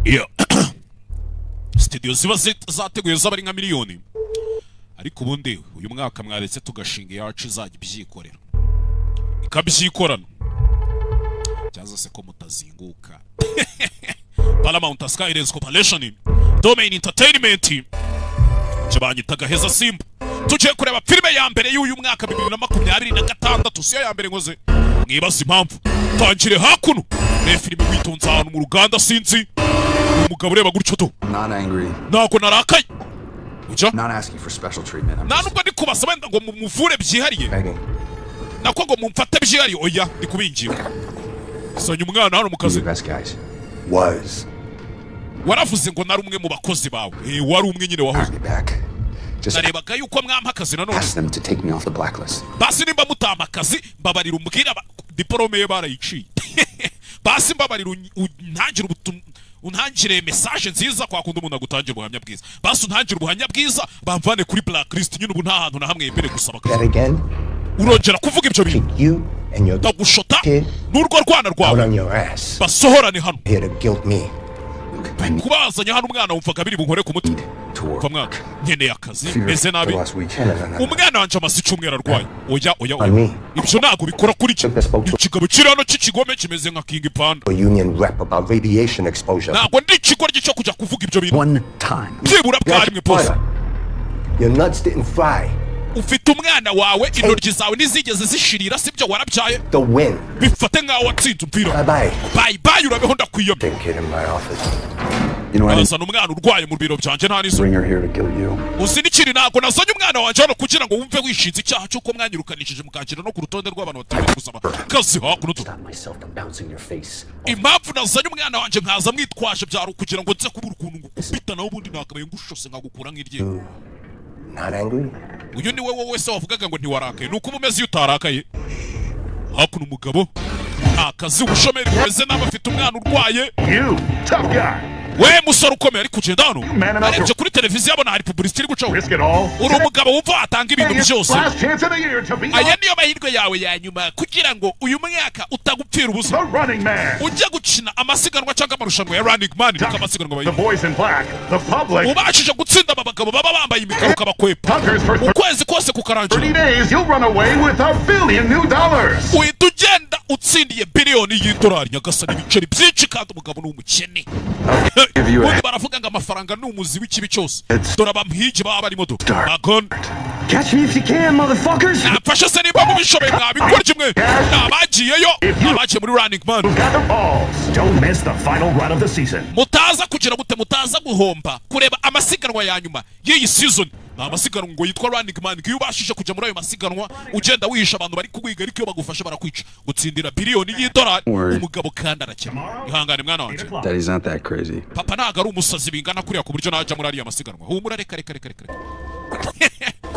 Iyo studio ziba zateguye z'abari nka miliyoni, ariko ubundi uyu mwaka mwaretse tugashinga yacu izajya ibyikorera ikabyikorana cyaza se ko mutazinguka. Paramount Skylines Corporation Domain Entertainment cyabanyitaga Heza Simba tugiye kureba filime ya mbere y'uyu mwaka 2026 siyo ya mbere ngoze mwibaza impamvu tangire hakuno ne filime witonza ahantu mu ruganda sinzi umugabo ureba gutyo to nako narakaye uja not asking for special treatment. nubwo ndi kubasaba ngo muvure byihariye nako ngo mumfate byihariye oya ndi kubingiye sonye umwana hano mu kazi waravuze ngo nari umwe mu bakozi bawe wari umwe nyine wahoze narebaga yuko mwampa akazi nanone basi nimba mutama akazi mbabarira umbwira diplome ye barayiciye basi mbabarira untangire message nziza kwa kundi umuntu agutangira ubuhamya bwiza basi untangire ubuhamya bwiza bamvane kuri blacklist nyine ubu nta hantu na hamwe yemere gusaba akazi urongera kuvuga ibyo bintu ndagushota n'urwo rwana rwawe basohorane hano kubazanya hano umwana wumvaga biri bunkore ku mutima kwa mwaka nkeneye akazi meze nabi umwana wanje amasi cyumwera arwaye oya ibyo ntago bikora kuri cyo ikigabo kiri hano cy'ikigome kimeze nka King Panda ntago ndi ikigoryi cyo kujya kuvuga ibyo bintu byibura bwarimwe pose ufite umwana wawe intoryi zawe nizigeze zishirira sibyo warabyaye bifate nkaho watsinze umupira bye urabeho ndakwiyomye nazana umwana urwaye mu biro byanje nta nizo uzi n'ikiri ntabwo nazanye umwana wanje hano kugira ngo wumve wishinze icyaha cy'uko mwanyirukanishije mukakira no ku rutonde rw'abantu batemewe gusaba kazi hakuno impamvu nazanye umwana wanje nkaza mwitwaje byaro kugira ngo nze kubura ukuntu ngukubita nawe ubundi nakabaye ngushose nkagukura nk'irye uyu ni wowe wese wavugaga ngo ntiwarakaye nuko umeze utarakaye hakuno umugabo akazi ubushomeri bumeze nabi afite umwana urwaye we musore ukomeye ari kugenda hano arebye kuri televiziyo abona hari publicity iri gucaho uri umugabo wumva atanga ibintu byose aya niyo mahirwe yawe ya nyuma kugira ngo uyu mwaka utagupfira ubusa ujya gukina amasiganwa cyangwa amarushanwa ya running man niko amasiganwa bayi ubashije gutsinda abagabo baba bambaye imikaro ukabakwepa ukwezi kose kukarangira uhita ugenda utsindiye biliyoni y'idolari nyagasani ibiceri byinshi kandi umugabo ni umukene ubundi baravuga ngo amafaranga ni umuzi w'ikibi cyose dore abamuhigi baba barimo do bagon nafashe se niba mubishoboye mwabikora kimwe nabagiyeyo nabagiye muri running man mutaza kugira gute mutaza guhomba kureba amasiganwa ya nyuma y'iyi season amasiganwa ngo yitwa running man iyo ubashije kujya muri ayo masiganwa ugenda wihisha abantu bari kugwiga ariko iyo bagufashe barakwica gutsindira biliyoni y'idolari umugabo kandi arakena ihangane mwana wanje papa ntago ari umusazi bingana kuriya ku buryo najya muri ariya masiganwa humura reka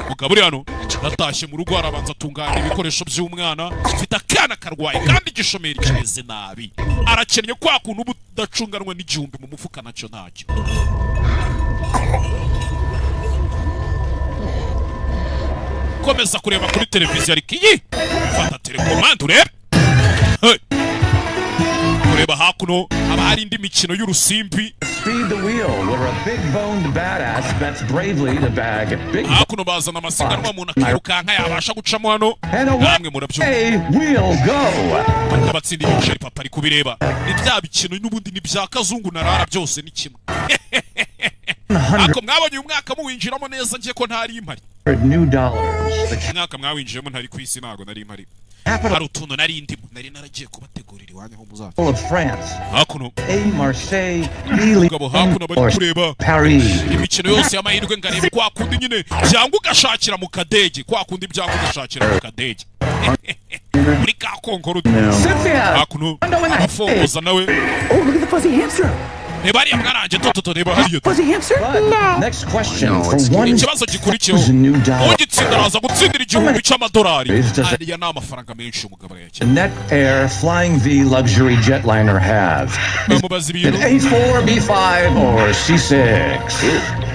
mugabo uri hano natashye mu rugo arabanza atunganya ibikoresho by'umwana mfite akana karwaye kandi igishomeri kimeze nabi arakennye kwa kuntu uba udacunganwa n'igihumbi mu mufuka nacyo ntacyo komeza kureba kuri televiziyo ariko iyi fata telekomande urebe kureba hakuno haba hari indi mikino y'urusimbi hakuno bazana amasiganwa umuntu akirukanka yabasha gucamo hano namwe murabyumva abatsinda ibiceri papa ari kubireba ni bya bikino n'ubundi ni bya kazungu narara byose ni kimwe ako mwabonye uyu mwaka muwinjiramo neza ngiye ko ntari impari mwaka mwawinjiramo ntari ku isi ntago nari impari hari utuntu nari ndimo nari naragiye kubategurira iwanyu aho muzaza hakuno umugabo hakuno bari kureba imikino yose y'amahirwe ngareba kwa kundi nyine byanga ugashakira mu kadege kwa kundi byanga ugashakira mu kadege muri ka konkoro hakuno abafongoza nawe reba ariya mwaranje toto reba hariya ikibazo gikurikiyeho ugitsinda araza gutsindira igihumbi cy'amadolari ariya ni amafaranga menshi umugabo yakira bamubaza ibintu A4, B5 or C6.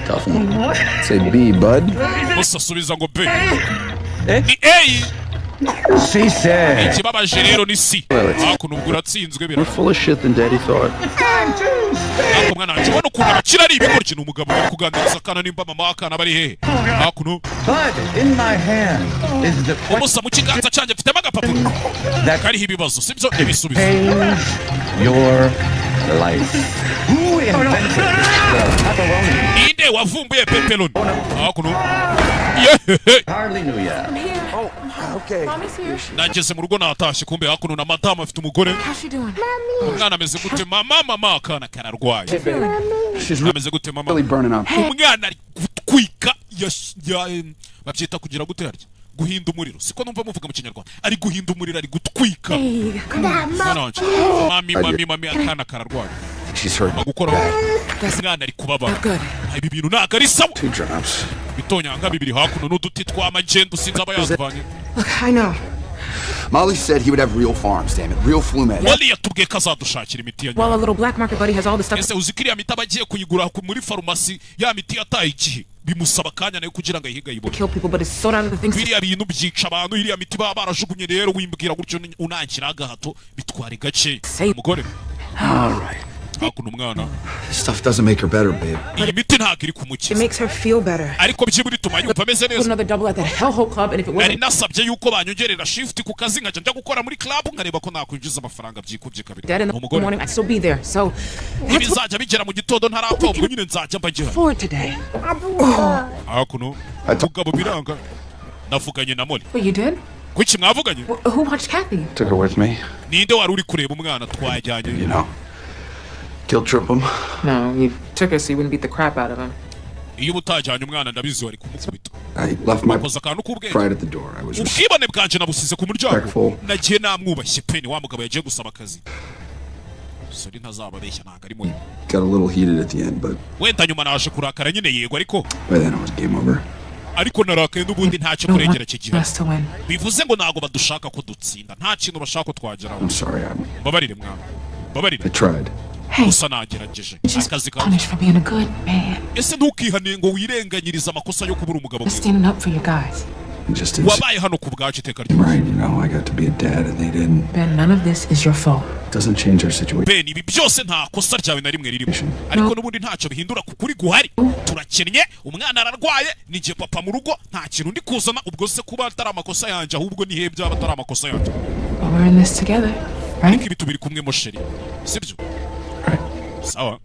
Tough one. Say B, bud. Musa asubiza ngo B ni A C6. ikibabaje rero ni C hakuno ubwo uratsinzwe We're full of shit than daddy thought. umwana wanjye ubona ukuntu abakira ari ibigoryi ni umugabo uri kuganiriza akana nimba mama akana bari hehe hakuno umusa mu kiganza cyanjye mfitemo agapapuro kariho ibibazo sibyo ibisubizo ninde wavumbuye pepperoni hakuno nageze mu rugo natashye kumbe hakuno na madamu afite umugore umwana ameze gute mama akana kararwaye ameze gute mama umwana ari gutwika babyita kugira gute harya guhinda umuriro siko numva muvuga mu kinyarwanda ari guhinda umuriro ari gutwika mami akana kararwaye gukora umwana ari kubabara ibi bintu ntabwo ari sawa bitonyanga bibiri hakuno n'uduti tw'amagenda usinze aba yazivanye Molly said he would have real farms, damn it, real flu meds. Molly yatubwiye ko azadushakira imiti ya Well, a little black market buddy has all the stuff. Ese uzikiriya miti abagiye kuyigura muri farumasi ya miti yataye igihe bimusaba kanya nayo kugira ngo ayihiga yibone. Kill people, but it's so out of the things. Biriya bintu byica abantu iriya miti baba barajugunye rero wimbwira gutyo unangira agahato bitwara gace umugore. All right. Hakuno umwana. Stuff doesn't make her better, babe. Iyi miti ntabwo iri kumukiza. It makes her feel better. Ariko byiburi tuma yumva ameze neza. Another double at that hellhole club, and if it wasn't. Ari nasabye yuko banyongerera shift ku kazi nkajya njya gukora muri club nkareba ko nakwinjiza amafaranga byikubye kabiri. Dead in the morning, I'd still be there. So. Ibizajya bigera mu gitondo ntarapfa ubwo nyine nzajya mbagera. For today. Hakuno. Mugabo biranga. Navuganye na Molly. What you did? Kuki mwavuganye? Who watched Kathy? Took her with me. Ninde wari uri kureba umwana twajyanye? You know. Guilt trip him? No, you took her so you wouldn't beat the crap out of him. Iyo utajyanye umwana ndabizi wari kumukubita. I left my pride at the door. I was ubwibone bwanje nabusize ku muryango. Nagiye namwubashye peni wa mugabo yagiye gusaba akazi. Sori ntazababeshya ntago ari muyo. Got a little heated at the end, but wenda nyuma naje kurakara nyine yego ariko by then it was game over. Ariko narakaye n'ubundi ntacyo kurengera kigihe. Bivuze ngo nago badushaka ko dutsinda. Nta kintu bashaka ko twageraho. I'm sorry, Babarire mwana. Babarire. I tried. Usa nagerageje. Akazi kawe. Punished for being a good man. Ese ntukihane ngo wirenganyiriza amakosa yo kubura umugabo mwiza. Standing up for you guys. Wabaye hano ku bwacu iteka ryose. Right, you know, I got to be a dad and they didn't. Ben, none of this is your fault. Doesn't change our situation. Ben, ibi byose nta kosa ryawe na rimwe ririmo. Ariko n'ubundi ntacyo bihindura kuri guhari. Turakennye, umwana ararwaye, nije papa mu rugo, nta kintu ndi kuzana ubwo se kuba atari amakosa yanje ahubwo ni he byaba atari amakosa yanje. We're in this together, right? Ibi tubiri kumwe mo sheri. Sibyo? Sawa.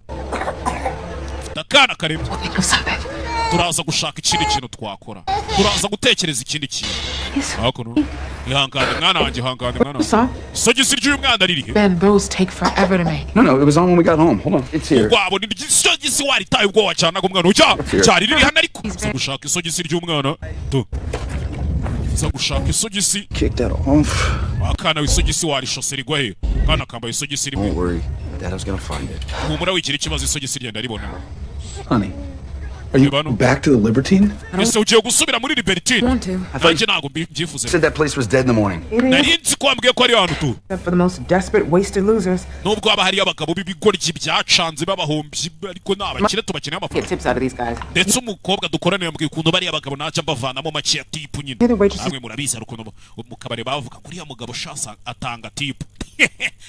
Dakana karibu. Turaza gushaka ikindi kintu twakora. Turaza gutekereza ikindi kintu. Hakuno. Ihangane mwana wanje ihangane mwana. Sogisi ry'uyu mwana ririhe? Ben, those take forever to make. No, it was on when we got home. Hold on. It's here. Wabo ni sogisi wari taye ubwoba cyane ko mwana ucya. Cyari riri hano ariko. Gushaka isogisi ry'umwana. Tu. Gushaka isogisi. Kick that off. Akana wisogisi wari shoserigwa he. Kana kambaye isogisi rimwe. Don't worry. Dad's gonna find it. Humura wikiri kibazo isogisi ryenda ribona. Honey. Are you back to the Libertine? Ese ugiye gusubira muri Libertine? Nanjye ntago mbyifuze. Said that place was dead in the morning. Nari nzi ko ambwiye ko ari hano tu. For the most desperate, wasted losers. Nubwo haba hari abagabo b'ibigoryi byacanze b'abahombyi ariko nabakire tubakeneye amafaranga. Get tips out of these guys. Ndetse umukobwa dukorana yambwiye ukuntu bari abagabo naca mbavanamo make ya tipu nyine. Namwe murabizi ari ukuntu mu kabare bavuga kuri ya mugabo shasa atanga tipu.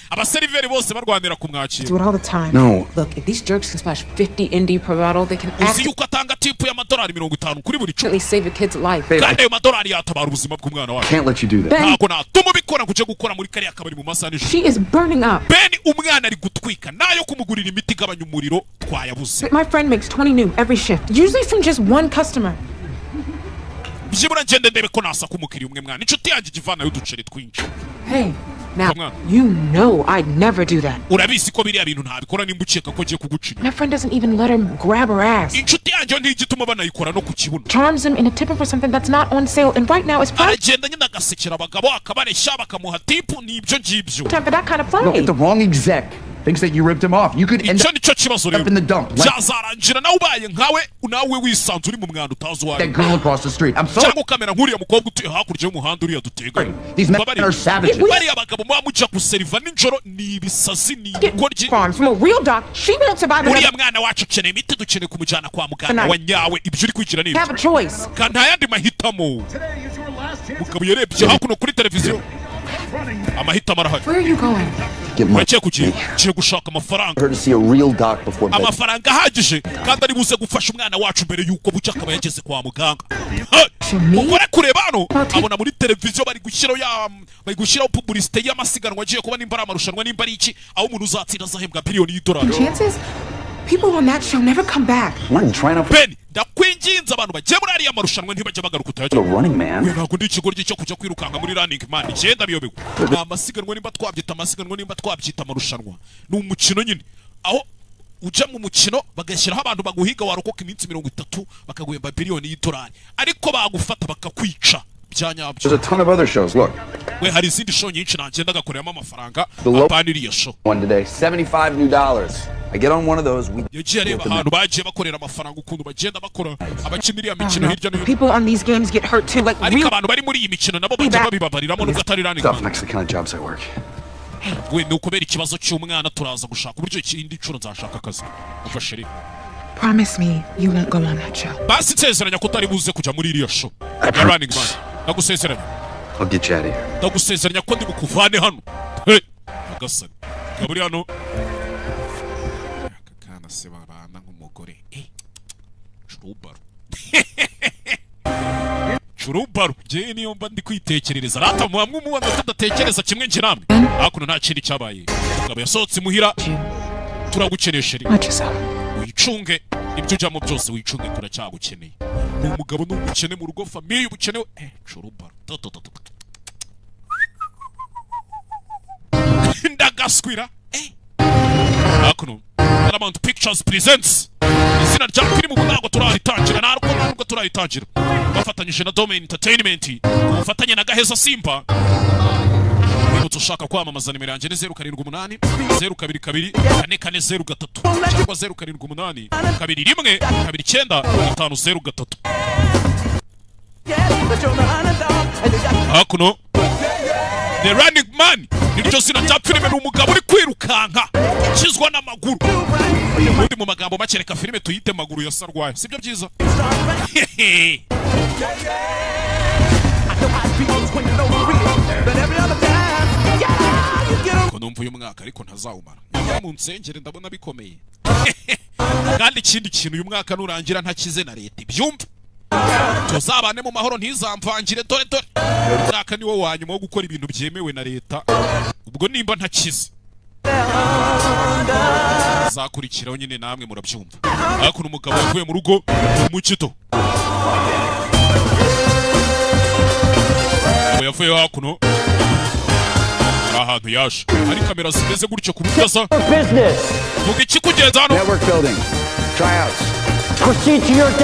Abaseriveri bose barwanira kumwakira. Do it all the time. No. Look, if these jerks can splash 50 indie per bottle, they can uzi yuko atanga tipu y'amadolari 50 kuri buri actually save a kid's life. Kandi ayo madolari yatabara ubuzima bw'umwana wawe. Can't let you do that. Ntabwo natuma ubikora kuje gukora muri kariya kabari mu masaha nijoro. She is burning up. Ben umwana ari gutwika nayo kumugurira imiti igabanya umuriro twayabuze. My friend makes 20 new every shift, usually from just one customer. Byibura ngende ndebe ko nasa kumukiri umwe mwana. Inshuti yanjye givana y'uduceri twinshi. Hey. Now, you know I'd never do that. Urabizi ko biriya bintu ntabikora nimba ukeka ko agiye kugucira. My friend doesn't even let her grab her ass. Inshuti yanjye ntigituma banayikora no ku kibuno. Charms him into tipping for something that's not on sale, and right now it's prime. Aragenda nyine agasekera abagabo akabareshya bakamuha tipu n'ibyo ngibyo. Time for that kind of play. Look at the wrong exec. Thinks that you ripped him off. You could end up in the dump. Byazarangira nawe ubaye nkawe nawe wisanze uri mu mwanda utazi wawe. That girl across the street. I'm sorry. Cyangwa kamera nkuriya mukobwa utuye hakurya y'umuhanda uriya dutega. These men are savages. Bari abagabo mwamuja kuseriva ninjoro ni ibisazi ni gorgi. From a real doc, she won't survive. Uriya mwana wacu akeneye imiti dukeneye kumujyana kwa muganga wa nyawe ibyo uri kwigira nibyo. Have a choice. Kandi nta yandi mahitamo. Mugabo yarebye hakuno kuri televiziyo. amahitamo arahari. Where are you going? Bagiye kugiye gushaka amafaranga. Amafaranga ahagije kandi ari buze gufasha umwana wacu mbere yuko bucya akaba yageze kwa muganga. Ukore kureba hano abona muri televiziyo bari gushyiraho publicité y'amasiganwa agiye kuba nimba ari amarushanwa nimba ari iki aho umuntu uzatsinda azahembwa biliyoni y'idolari. People on that show never come back. Ben, ndakwinginze abantu bagiye muri ariya marushanwa ntibajya bagaruka utayaje. Ntabwo ndi ikigoryi cyo kujya kwirukanka muri running man. Igenda biyobewe. Amasiganwa nimba twabyita amarushanwa. Ni umukino nyine. Aho ujya mu mukino bagashyiraho abantu baguhiga warokoka iminsi 30 bakaguhemba biliyoni y'idolari. Ariko bagufata bakakwica. There's a ton of other shows. Look. We hari izindi show nyinshi nagenda gakoreramo amafaranga. Apaniriye show. One today, $75 new. I get on one of those. People on these games get hurt too, like real. Stuff next to the kind of jobs I work. Promise me you won't go on that show. I'll get you out of here. Sebabana nk'umugore Churubaru je niyo mba ndi kwitekerereza rata mwamwe mubanza tudatekereza kimwe nje namwe hakuno nta kindi cyabaye ngabo yasohotse muhira turagukenesheri wicunge ibyo ujamo byose wicunge turacyagukeneye ni umugabo n'umukene mu rugo famille ubukenewe Churubaru ndagaswira hakuno Paramount Pictures presents izina rya filmu ntabwo turaritangira ntabwo turaritangira bafatanyije na Domain Entertainment bafatanye na Gaheza Simba niba ushaka kwamamaza nimero yanjye ni 078 022 4403 cyangwa 078 21 29 hakuno The Running Man niryo zina rya filime ni umugabo uri kwirukanka ukizwa n'amaguru ubundi mu magambo makereka filime tuyite maguru ya sarwaye sibyo byiza ko numva uyu mwaka ariko ntazawumara mu nsengere ndabona bikomeye kandi ikindi kintu uyu mwaka nurangira ntakize na leta ibyumva tuzabane mu mahoro ntizamvangire dore mwaka ni wo wanyuma wo gukora ibintu byemewe na leta ubwo nimba ntakize zakurikiraho nyine namwe murabyumva hakuno umugabo yavuye mu rugo mu kito yavuye hakuno ahantu yaje ari kamera zimeze gutyo ku rugasa vuga iki kugeza hano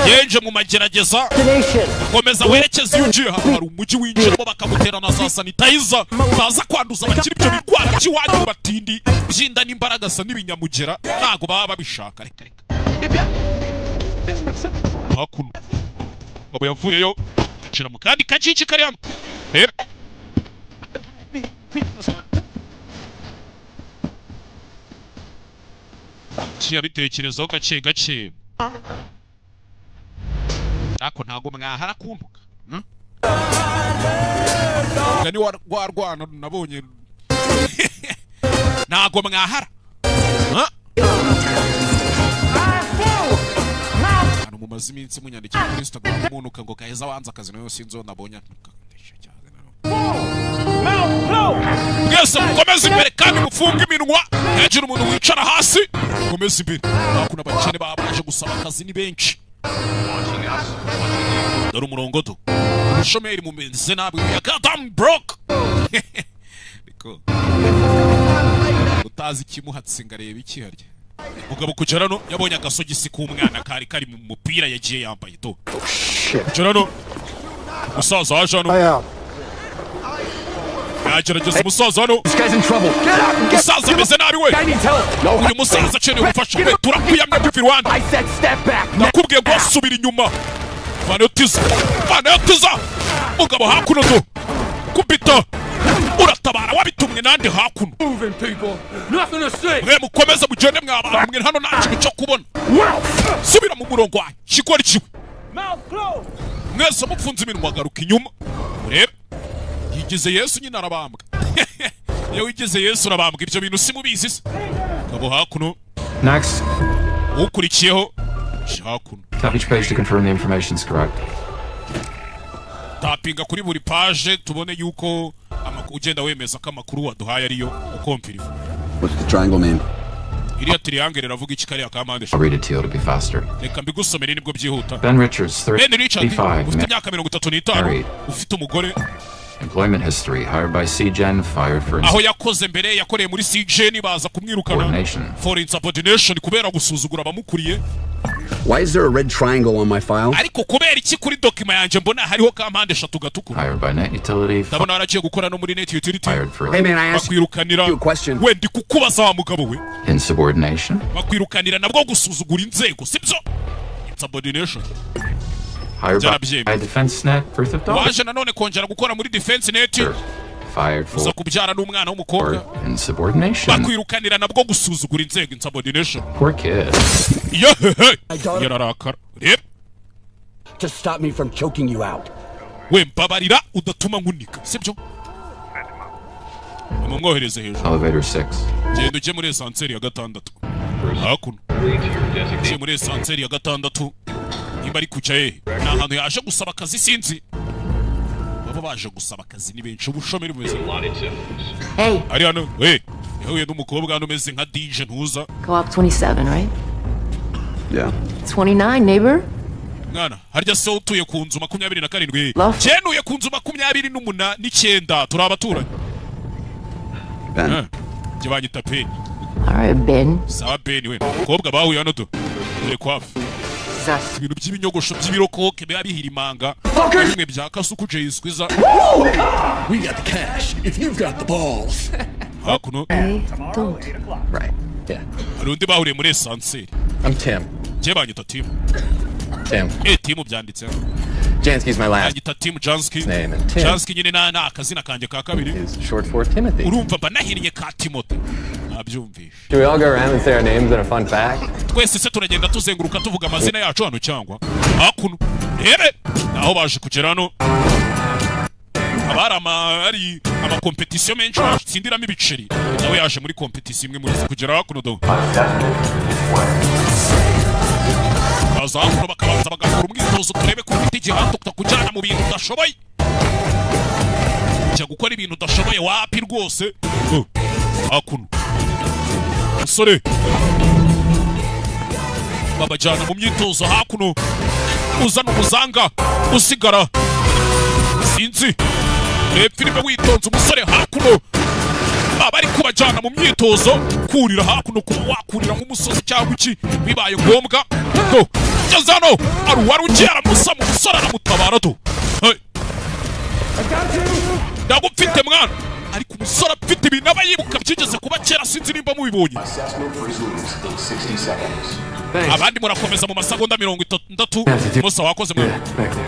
yenje mu magerageza komeza werekeza yinjiye hari umujyi winjiramo bakamutera na za sanitizer baza kwanduza abakiri ibyo bigwara cy'iwanyu batindi byinda n'imbaraga sa n'ibinyamugera ntago baba babishaka reka hakuno abo yavuyeyo cira mu kandi kacici kari hano bitekerezaho gake ako ntago mwahara kuntuka ngani warwana nabonye ntago mwahara hano mu mazi iminsi munyandikira kuri Instagram umunuka ngo Gaheza wanza akazi nayo sinzo nabonye mwese mukomeze imbere kandi mufunge iminwa hejuru umuntu wicara hasi mukomeze imbere hakuna abakene babaje gusaba akazi ni benshi dore umurongodo umushomeri mumenze nabi ya goddamn broke niko utazi ikimuhatse ngareba iki harya mugabo kugera no yabonye agasogisi k'umwana kari mu mupira yagiye yambaye to kugera no musaza waje hano yagerageza umusaza hano umusaza ameze nabi we uyu musaza akeneye ubufasha we turakuyamye tuva iruhande nakubwiye ngo wasubira inyuma vanayotiza mugabo hakuno do kubita uratabara wabitumwe nande hakuno mwe mukomeze mugende mw'abantu mwe hano nta kintu cyo kubona subira mu murongo wanyu kigori kiwe mwese mupfunze iminwa garuka inyuma urebe yigize Yesu nyine arabambwa iyo wigeze Yesu urabambwa ibyo bintu simubizi se kabo hakuno Next. ukurikiyeho hakuno Tap each page to confirm the information is correct. Tapinga kuri buri page tubone yuko ugenda wemeza ko amakuru waduhaye ariyo ukomfiriva. What's the triangle mean? Iriya triangle iravuga iki kariya kamande. I'll read it to you to be faster. Reka mbigusomere nibwo byihuta. Ben Richards, 35, ufite imyaka 35, ufite umugore. Employment history, hired by CGen, fired for aho yakoze mbere yakoreye muri CGen baza kumwirukana for insubordination kubera gusuzugura abamukuriye. Why is there a red triangle on my file? Ariko kubera iki kuri document yanje mbona hariho kampande 3 gatukura. Hired by net utility. Ndabona aragiye gukora no muri net utility. Hey man, I asked you a question. We ndi kukubaza wa mugabo we. Insubordination. Bakwirukanira nabwo gusuzugura inzego, sibyo? Insubordination. Hired by defense net for theft. Waje nanone kongera gukora muri defense net. Fired for. Uza kubyara n'umwana w'umukobwa. Insubordination. Bakwirukanira nabwo gusuzugura inzego, insubordination. Poor kid. Yararakara. Rep. To stop me from choking you out. We mbabarira udatuma nkunika, sibyo? Mumwohereze hejuru. Elevator 6. Genda uje muri esanseri ya 6. Hakuno. Uje muri esanseri ya 6. Nimba ari kuca hehe? Ni ahantu yaje gusaba akazi sinzi. Baba baje gusaba akazi ni benshi ubushomeri bumeze. Hey. Ari hano, we. Yahuye n'umukobwa hano umeze nka DJ ntuza. Co-op 27, right? Yeah. 29, neighbor? Mwana, harya se utuye ku nzu 27. Cyenuye ku nzu 29 turi abaturanyi. Ben. Jibanyita Ben. All right, Ben. Sawa Ben we. Umukobwa bahuye hano to. Uri kwafi. Ibintu by'ibinyogosho by'ibirokoke biba bihirimanga. Bimwe bya Kasukuwe yiswiza. We got the cash if you've got the balls. Hakuno. Hey, don't. Right. Yeah. Harundi bahuriye muri esanseri. I'm Tim. Jibanyita Tim. Tim. Tim byanditse. Jansky's my last. Yita Tim Jansky. Name and Tim. Jansky nyine na akazina kanje ka kabiri. Is short for Timothy. Urumva banahiriye ka Timothy. Nabyumvisha. Do we all go around and say our names and a fun fact? Twese se turagenda tuzenguruka tuvuga amazina yacu hano cyangwa. Hakuno. Rebe. Naho baje kugera hano. Ari ama competition menshi batsindiramo ibiceri. Nawe yaje muri competition imwe muri kugera hakuno do. Baza hakuno bakabanza bagakora umwitozo turebe ko ufite igihanto kutakujyana mu bintu udashoboye. Cya gukora ibintu udashoboye wapi rwose. Hakuno. Musore. Babajyana mu myitozo hakuno. Uzana umuzanga usigara. Sinzi. Filime witonze umusore hakuno. Bari kubajyana mu myitozo kurira hakuno kuba wakurira nk'umusozi cyangwa iki bibaye ngombwa. Jazano aruwari ugera musa mu musore aramutabara to. Ndagufite mwana. Ariko umusore afite ibintu aba yibuka byigeze kuba kera sinzi nimba mubibonye. Abandi murakomeza mu masegonda 30 musa wakoze mwana.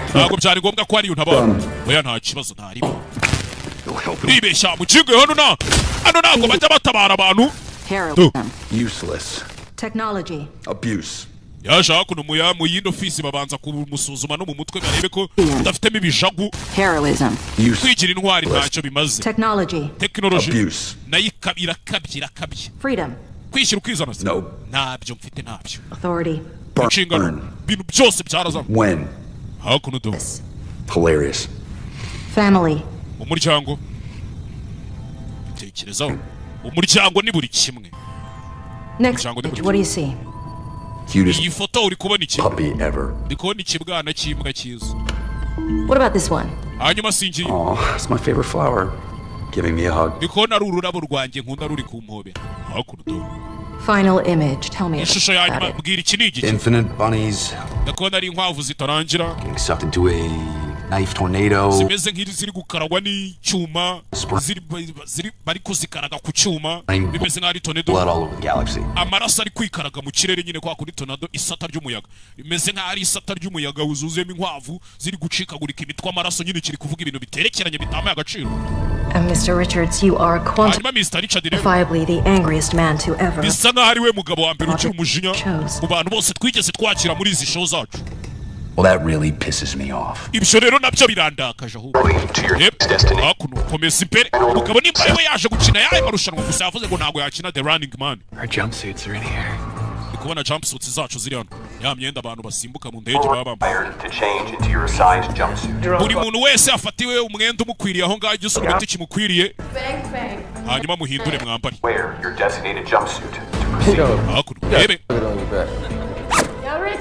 Ntabwo byari ngombwa ko ari untabara. Oya nta kibazo ntarimo. Ribeshya mukinge hano ntabwo bajya batabara abantu. Useless. Technology. Abuse. Yaje hakuno mu yindi ofisi babanza kumusuzuma no mu mutwe barebe ko udafitemo ibijagu. Heroism. Kwigira intwari ntacyo bimaze. Technology. Abuse. Nayo irakabye. Freedom. Kwishyira ukizana se. No. Ntabyo mfite ntabyo. Authority. Inshingano. Bintu byose byaraza. When? Hakuno do. Hilarious. Family. Umuryango. Tekerezaho. Umuryango ni buri kimwe. Next, what do you see? Cutest Iyi foto uri kubona iki? puppy ever. Ndi kubona ikibwana cy'imbwa cyiza. What about this one? Hanyuma singiye. Oh, it's my favorite flower. Giving me a hug. Ndi kubona ari ururabo rwanjye nkunda ruri ku mpobe. Hakuno do. Final image. Tell me Ishusho about yanyuma it. mbwira iki ni iki? Infinite bunnies. Ndi kubona ari inkwavu zitarangira. Getting sucked into a knife tornado. Zimeze nk'iri ziri gukaragwa n'icyuma. Bari kuzikaraga ku cyuma. Bimeze nk'ari tornado. Blood all over the galaxy. Amaraso ari kwikaraga mu kirere nyine kwa kuri tornado isata ry'umuyaga. Bimeze nk'ari isata ry'umuyaga wuzuzemo inkwavu ziri gucikagurika imitwe amaraso nyine kiri kuvuga ibintu biterekeranye bitamaye agaciro. And Mr. Richards, you are quantifiably the angriest man to ever. Bisa nk'aho ari we mugabo wa mbere ukiri umujinya mu bantu bose twigeze twakira muri izi show zacu. Well, that really pisses me off. Ibyo rero nabyo birandakaje ahubwo. Hakuno komeza imbere. Umugabo nimba we yaje gukina yaye marushanwa gusa yavuze ngo ntago yakina The Running Man. Our jumpsuits are in here. Kubona jumpsuits zacu ziri hano. Ya myenda abantu basimbuka mu ndege baba bambaye. Buri muntu wese afatiwe umwenda umukwiriye aho ngaho igisubireti kimukwiriye. Hanyuma muhindure mwambari. Hakuno ebe.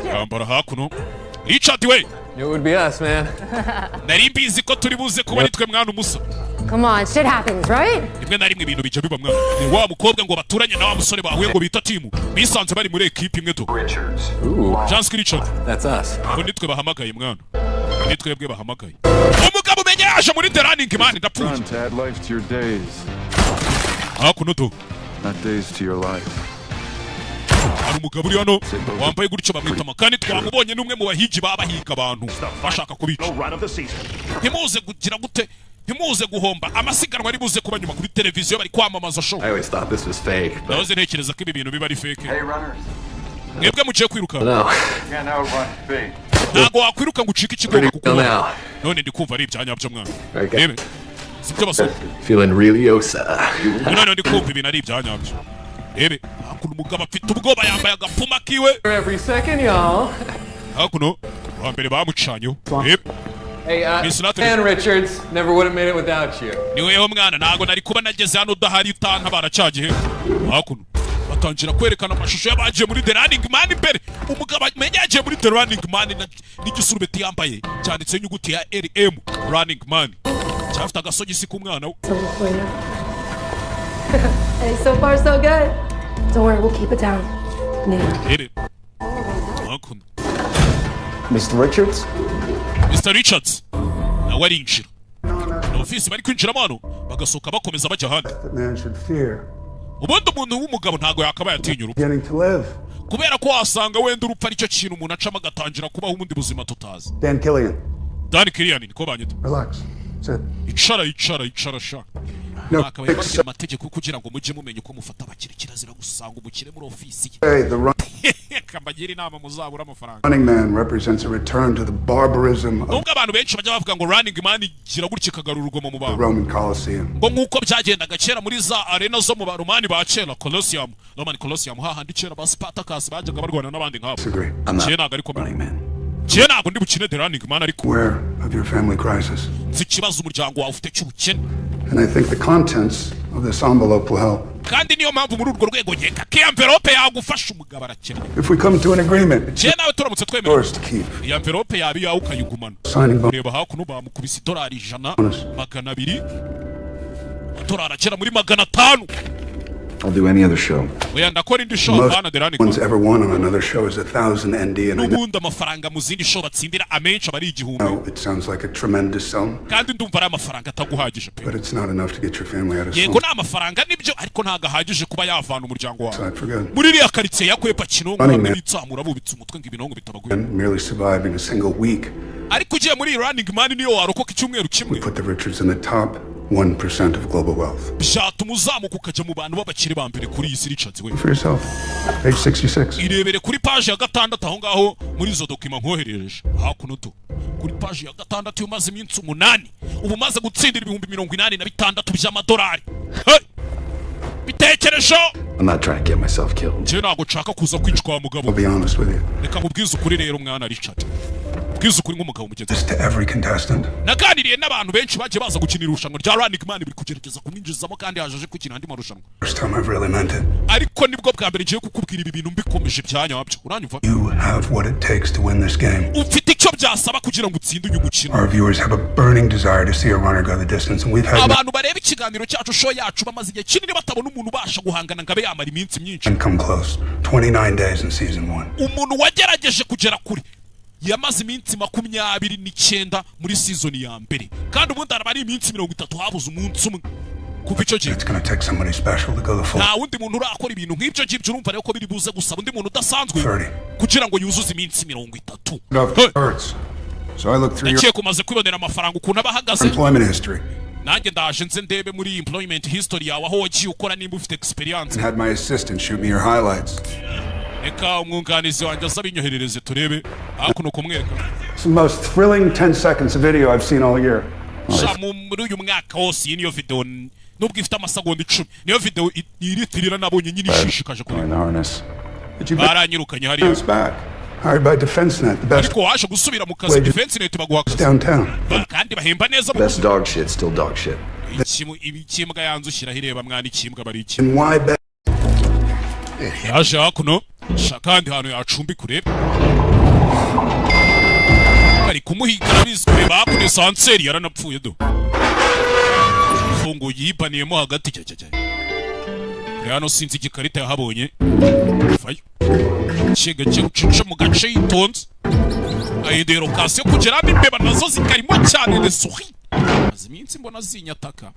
Yambara hakuno. Richard we. It would be us, man. Nari mbizi ko turi buze kuba nitwe mwana umusa. Come on, shit happens, right? Rimwe na rimwe ibintu bijya biba mwana. Ni wa mukobwa ngo baturanye na wa musore bahuye ngo bita timu. Bisanze bari muri equipe imwe to. Chance Richard. That's us. Ngo nitwe bahamagaye mwana. Nitwe bwe bahamagaye. Umugabo menye yaje muri The Running Man ndapfuye. To add life to your days. Hakuno to. Not days to your life. Hari umugabo uri hano wambaye gutyo bamwita makani twamubonye n'umwe mu bahigi babahiga abantu bashaka kubica. Ntimuze kugira gute ntimuze guhomba amasiganwa ari buze kuba nyuma kuri televiziyo bari kwamamaza show. I always thought this was fake. Nahoze ntekereza ko ibi bintu biba ari fake. Mwebwe muciye kwiruka. No. Ntago wakwiruka ngo ucike ikigonga kuko none ndi kumva ari ibyanyabyo mwana. Rebe sibyo basore. Feeling really osa. None ndi kumva ibintu ari ibyanyabyo. Rebe hakuno umugabo afite ubwoba yambaye agapfuma kiwe. Every second, y'all. Hakuno wa mbere bamucanyo. Rebe Hey, Dan Richards, never would have made it without you. Niweho mwana ntago nari kuba nageze hano udahari utanka baracagiye. Hakuno batangira kwerekana amashusho y'abagiye muri The Running Man imbere. Umugabo menye yagiye muri The Running Man n'igisurubeti yambaye cyanditse inyuguti ya RM Running Man. Cyafite agasogisi k'umwana we. Hey, so far so good. Don't worry, we'll keep it down. Rebe hakuno Mr. Richards? Mr. Richards nawe arinjira. Na ofisi bari kwinjiramo hano bagasohoka bakomeza bajya ahandi. Ubundi umuntu w'umugabo ntago yakabaye atinya urupfu. Kubera ko wasanga wenda urupfu aricyo kintu umuntu acamo agatangira kubaho ubundi buzima tutazi. Dan Killian niko banyita. Relax. Icara sha. Akabaye bafite amategeko kugira ngo mujye mumenye uko mufata abakire kirazira gusanga umukire muri ofisi ye. Kambagira inama muzabura amafaranga. Running Man represents a return to the barbarism Nubwo abantu benshi bajya bavuga ngo Running Man gira gutya kagarura urugomo mu the bantu. Roman Colosseum. Ngo nkuko byagendaga kera muri za arena zo mu Baromani ba kera Colosseum. Roman Colosseum hahandi kera ba Spartacus bajyaga barwana n'abandi nkabo. Kera ntago ariko kera ntago ndi bukine The Running Man ariko. Aware of your family crisis. Zikibazo umuryango wawe ufite cy'ubukene. And I think the contents of this envelope will help. Kandi niyo mpamvu muri urwo rwego nkeka ko envelope yagufasha umugabo arakennye. If we come to an agreement, kera nawe turamutse twemera. Yours to keep. Iyi envelope yabi yawe ukayigumana. Reba hakuno bamukubise $100 200 $100 akera muri 500. I'll do any other show. Oya ndakora indi show bana The Running Man. One's ever won on another show is 1,000 ND and I Nubundi amafaranga mu zindi show batsindira amenshi abari igihumbi. know it sounds like a tremendous sum. Kandi ndumva ari amafaranga ataguhagije pe. But it's not enough to get your family out of Yego slump. na amafaranga nibyo ariko ntagahagije kuba yavana umuryango wawe. So I forget. Muri iriya karitsiye yakwepa kinongo n'itsamura bubitse umutwe ngo ibinongo bitabaguye. And merely surviving a single week. Ariko ugiye muri Running Man niyo warokoka icyumweru kimwe. We put the Richards in the top 1% of global wealth. Byatuma uzamuka ukajya mu bantu b'abakire ba mbere kuri iyi si Richards we. For yourself. Page 66. Irebere kuri page ya 6 aho ngaho muri izo document nkoherereje. Hakuno to. Kuri page ya 6 umaze iminsi 8 ubu maze gutsindira $86,000 by'amadolari. Bitekerezo. I'm not trying to get myself killed. Je nago chaka kuza kwicwa wa mugabo. I'll be honest with you. Reka mubwize ukuri rero mwana Richard. Bwize ukuri nk'umugabo mugenzi. Just to every contestant. Naganiriye n'abantu benshi baje baza gukinira irushanwa rya Running Man biri kugerageza kumwinjizamo kandi yaje gukina andi marushanwa. First time I've really meant it. Ariko nibwo bwa mbere ngiye kukubwira ibi bintu mbikomeje byanya wabyo. Uranyumva? You have what it takes to win this game. Ufite icyo byasaba kugira ngo utsinde uyu mukino. Our viewers have a burning desire to see a runner go the distance and we've had abantu bareba ikiganiro cyacu show yacu bamaze igihe kinini batabona umuntu ubasha guhangana ngabe yamara iminsi myinshi. and come close. 29 days in season 1. Umuntu wagerageje kugera kuri yamaze iminsi 29 muri season ya mbere kandi ubundi arabari iminsi 30 habuze umunsi umwe kuva icyo gihe. It's going to take somebody special to go the full. Nta wundi muntu urakora ibintu nk'ibyo ngibyo urumva rero ko biri buze gusaba undi muntu udasanzwe kugira ngo yuzuze iminsi 30. So I looked through your kumaze kwibonera amafaranga ukuntu abahagaze. Employment history. Nanjye ndaje nze ndebe muri employment history yawe aho wagiye ukora nimba ufite experience. And had my assistant shoot me your highlights. Eka umwunganizi wanjye asaba inyoherereze turebe hakuno kumwereka. It's the most thrilling 10 seconds of video I've seen all year. Muri uyu mwaka wose iyi niyo video nubwo ifite amasegonda 10 niyo video iritirira nabonye nyine ishishikaje kuri baranyirukanye hariya hired by DefenseNet, the best. Ariko waje gusubira mu kazi DefenseNet baguha akazi downtown. Kandi bahemba neza. Best dog shit, still dog shit. Ikimbwa yanzushira hireba mwana ikimbwa bari iki. And why bet? Yaje hakuno shakandi hano yacumbi kureba. Ari kumuhiga bizwe bakune sanseri yaranapfuye do. Fungo yibaniyemo hagati cyacyacya. Hano sinzi igikarita yahabonye. Fayo. Chega cyucuca mu gace yitonze. Ayidero kase kugera bimbeba nazo zikarimo cyane de souris. Aziminsi mbona zinyataka.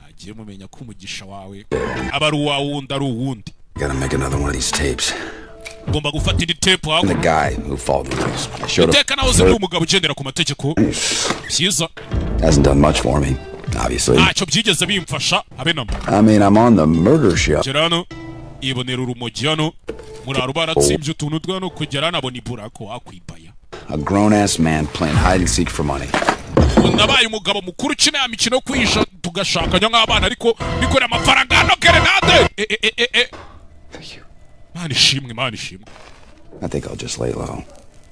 Agiye mumenya ko umugisha wawe abaru wawundi ari uwundi. Gotta make another one of these tapes. Gomba gufata indi tape hawo. The guy who followed the police. I showed him. Teka naho ziri umugabo ugendera ku mategeko. Byiza. Hasn't done much for me, obviously. Cyo byigeze bimfasha habe namba. I mean, I'm on the murder show. Gerano ibonera urumogi hano muraro baratsimbye utuntu twano kugera nabona iburako akwibaya. A grown-ass man playing hide and seek for money. Nabaye umugabo mukuru ukina ya mikino kwisha tugashakanya nk'abana ariko bikora amafaranga hano gerenade. Mani shimwe. I think I'll just lay low.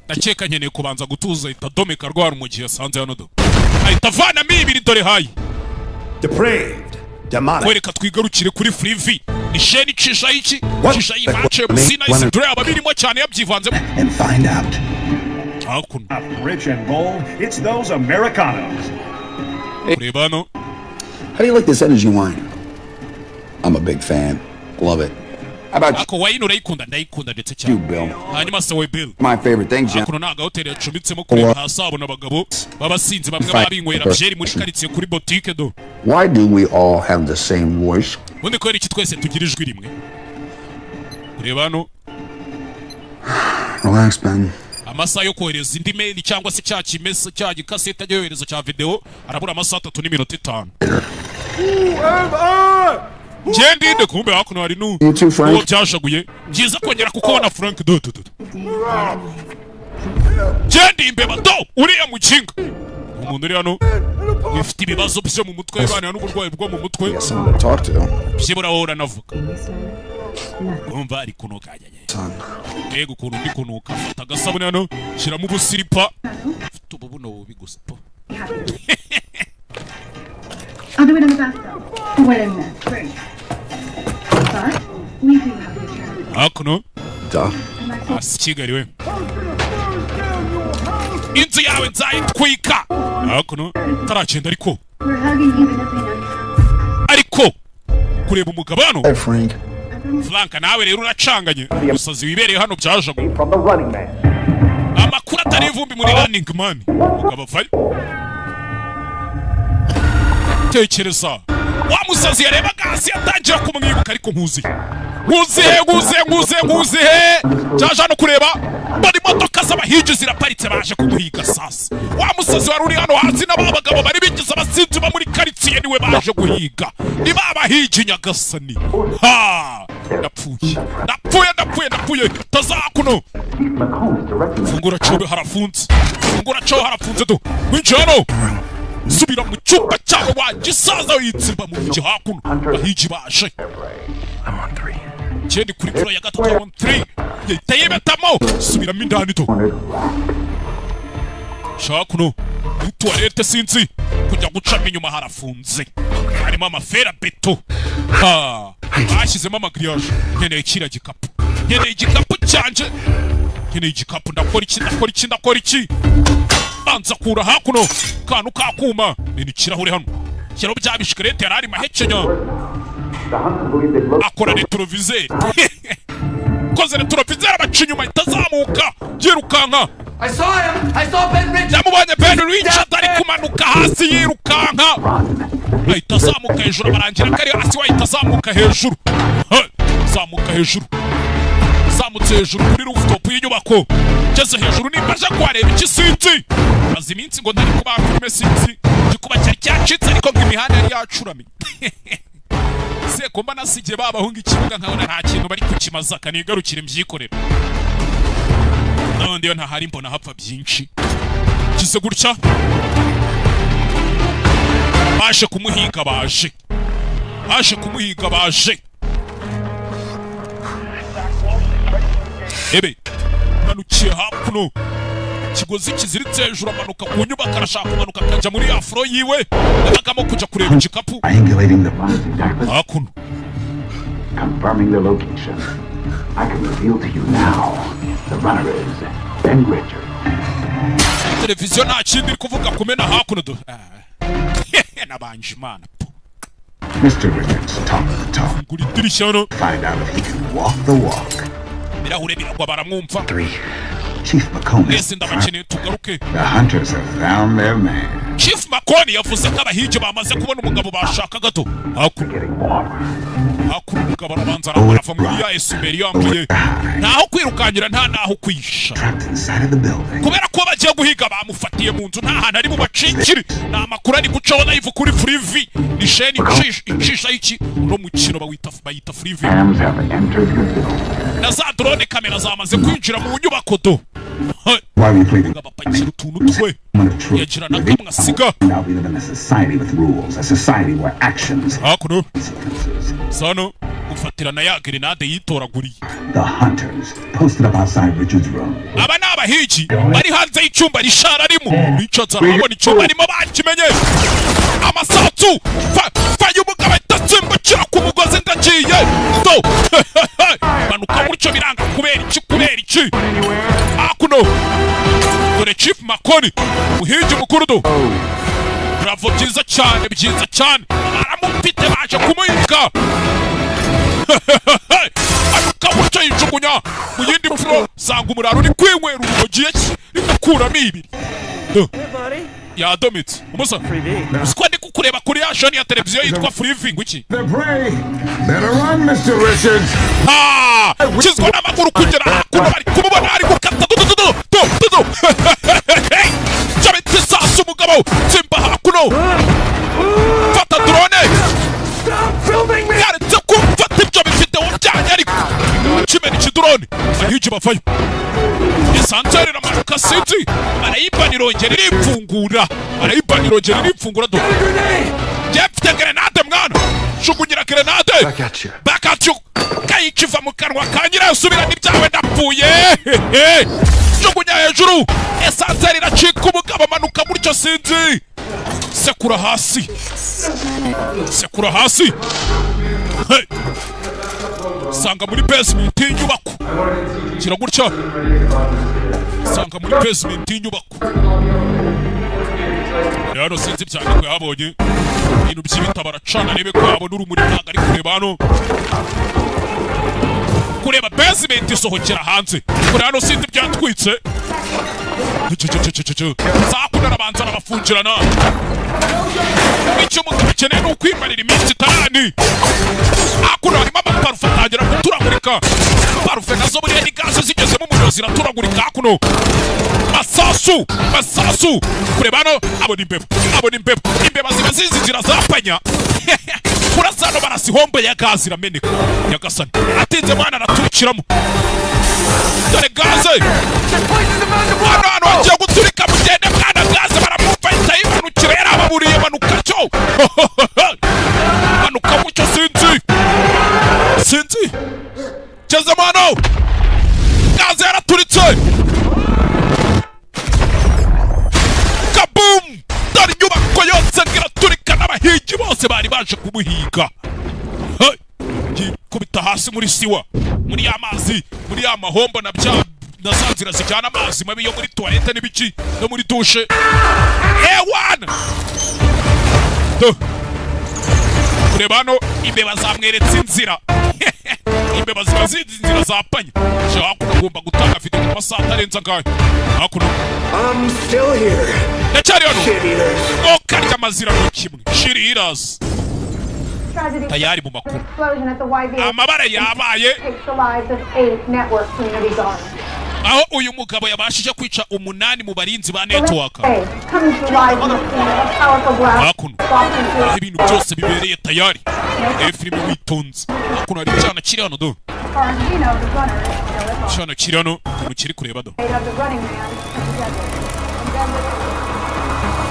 Nakeka nkeneye kubanza gutuza itadomeka rwara mu gihe sanze hano do. Ahita vana mibiri dore hayi. Depraved, demonic. Kwereka twigarukire kuri Free V. Ni sheni cisha iki? Cisha imache musina isi dre ababirimo cyane yabyivanze. And find out. Rich and bold, it's those Americanos. Rebano. How do you like this energy wine? I'm a big fan. Love it. How about you? Ako wine urayikunda ndayikunda ndetse cyane. You, Bill. Hanyuma se we Bill. My favorite thing, John. Ako naga hotel yacumbitsemo kuri hasabo n'abagabo babasinzi bamwe babinywera byeri muri karitsiye kuri boutique do. Why do we all have the same voice? Undi ko iki twese tugira ijwi rimwe. Rebano. Relax, Ben. Amasaha yo kohereza indi mail cyangwa se cya kimese cya gikasete yohereza cya video arabura amasaha 3 n'iminota 5. Jendi kumbe hakuno hari nu. Uwo byashaguye. Byiza kongera kukubona Frank do. Jendi imbeba do uriya mukinga. Umuntu uri hano ufite ibibazo byo mu mutwe bana n'uburwayi bwo mu mutwe. Yes, someone to talk to. Byibura wowe uranavuga. Umva ari kunuka ajyaye. Ego kuntu ndi kunuka fata gasabune hano shiramo ubusiripa. Fite ububuno bubi gusa po. I'll do it in the bathtub. Wait a minute. Great. But we do have to return. Hakuno. Da. Kigali we. Inzu yawe nzayitwika. Hakuno. Taragenda ariko. We're hugging even if we know. Ariko kureba umugabano. Hey, Frank. Frank nawe rero uracanganye. Umusazi wibereye hano byajago. Amakuru atari ivumbi muri running man. Abavayo. Tekereza wa musazi yareba gasi yatangira kumwibuka ariko nkuzi cyaje no kureba bari modoka z'abahigi ziraparitse baje kumuhiga sasa wa musazi wari uri hano hasi n'abagabo bari bigize abasinzi ba muri karitsiye niwe baje guhiga ni babahigi nyagasani ndapfuye tazakuno fungura cobe harafunze do winjano subira mu cyumba cyawe wagisaza witsimba mu gihe hakuno bahigi baje Chendi kuri kuro ya gatatu on 3 yitayebetamo subiramo indani to shakuno tuwarete sinzi kujya gucamo inyuma harafunze harimo amafera beto bashyizemo amagriage nkeneye kira gikapu nkeneye igikapu cyanje nkeneye igikapu ndakora iki banza kura hakuno kantu kakuma ni kirahure hano kiro byabishikarete yarari mahekenya akora retroviseur koze retroviseur abacinyuma itazamuka yirukanka I saw Ben Richards. yamubonye Ben Richards ari kumanuka hasi yirukanka itazamuka hejuru barangira kari hasi wahitazamuka hejuru zamutse hejuru kuri rooftop y'inyubako ngeze hejuru nimbaje kwareba ikisinzi maze iminsi ngo ndari kuba filime sinzi gikuba cyari cyacitse ariko ngo imihanda yari yacurami se komba nasigiye babahunga ikibuga nkabona nta kintu bari kukimaza kanigarukira imyikorera n'ubundi yo ntahari mbona hapfa byinshi kize gutya baje kumuhiga baje ebe manukiye hakuno kigozi kiziritse hejuru amanuka ku nyubako arashaka kumanuka akajya muri afro yiwe agamo kujya kureba igikapu hakuno confirming the location. I can reveal to you now. The runner is Ben Richard. Televiziyo nta kindi kuvuga kumena hakuno do. Nabanje imana. Mr. Richards, talk the talk. Nguri dirishano. Find out if he can walk the walk. Birahure biragwa baramwumva. 3. Chief McCone. Listen ndabakeneye tugaruke. The hunters have found their man. Chief McCone yavuze ko abahigi bamaze kubona umugabo bashaka gato. Hakuno umugabo arabanza arava muri ya esuberi yambuye. Ntaho kwirukanyira nta naho kwisha. Kubera ko bagiye guhiga bamufatiye mu nzu nta hantu ari mu bacikiri. Nta makuru ari gucaho live kuri Freevee. Ni sheni icisha iki no mukino bayita Freevee. Na za drone kamera zamaze kwinjira mu nyubako do. Bapakira utuntu twe yagira na kamwe asiga hakuno sano gufatirana ya grenade yitoraguriye aba ni abahigi bari hanze y'icyumba rishara arimo bicaza arabona icyumba arimo bakimenye amasatsu faye umugabo ahita ku mugozi ndagiye do manuka gutyo biranga kubera iki hakuno dore Chief McCone uhigi mukuru do bravo byiza cyane aramufite baje kumuhiga anuka gutyo yijugunya mu yindi mfuro sanga umuraro uri kwinywera urugiye rikakuramo ibiri yadomitse umusa usiko ndi kukureba kuri ya shoni ya televiziyo yitwa Freevee ngwiki kizwa n'amaguru kugera hakuno bari kumubona ari gukata jabiti sasa umugabo simba hakuno fata drone yaretse kumfata ibyo bifite ubyanya ariko kimena ikidrone ahiji bafayo isanzere ramanuka sinzi arayibana irongera iripfungura do jefite grenade mwana shugunyira grenade back at you kayikiva mu kanwa ka nyirayo subira n'ibyawe ndapfuye shugunya hejuru esanzere iracika umugabo amanuka gutyo sinzi sekura hasi sanga muri basement y'inyubako kira gutya sanga muri basement y'inyubako rero sinzi cyane ko yabonye ibintu by'ibita baracana rebe ko yabona urumuri ntago ari kureba hano kureba basement isohokera hanze kuri hano sinzi byatwitse sakuna arabanza arabafungirana icyo umugabo akeneye ni ukwimarira iminsi itarani hakuno harimo amaparufe atangira guturagurika parufe nazo buriya ni gaze zigezemo umuriro ziraturagurika hakuno masasu kureba hano abona imbeba ziba zizinzira zapanya kurasa hano barasihombe ya gaze irameneka nyagasani atinze mwana araturikiramo dore gaze hano hagiye guturika mugende mwana gaze baramumva ihita yimanukira yarababuriye manuka cyo manuka mucyo sinzi cheza mano gaze yaraturitse kabum dore inyubako yose iraturika n'abahigi bose bari baje kumuhiga kubita hasi muri siwa muri amazi muri amahombo na bya na za nzira zijyana amazi mabi yo muri toilette n'ibiki no muri dushe ewana kureba hano imbeba zamweretse inzira imbeba ziba zizi inzira zapanye shaka kugomba gutanga afite mu masaha atarenza ngayo hakuno I'm still here ndacyari hano okarya amazira mu kimwe shiriras tayari mu makuru amabara yabaye aho uyu mugabo yabashije kwica 8 mu barinzi ba network hakuno ibintu byose bibereye tayari filime witonze hakuno hari icyana kiri hano do icyana kiri hano ukuntu kiri kureba do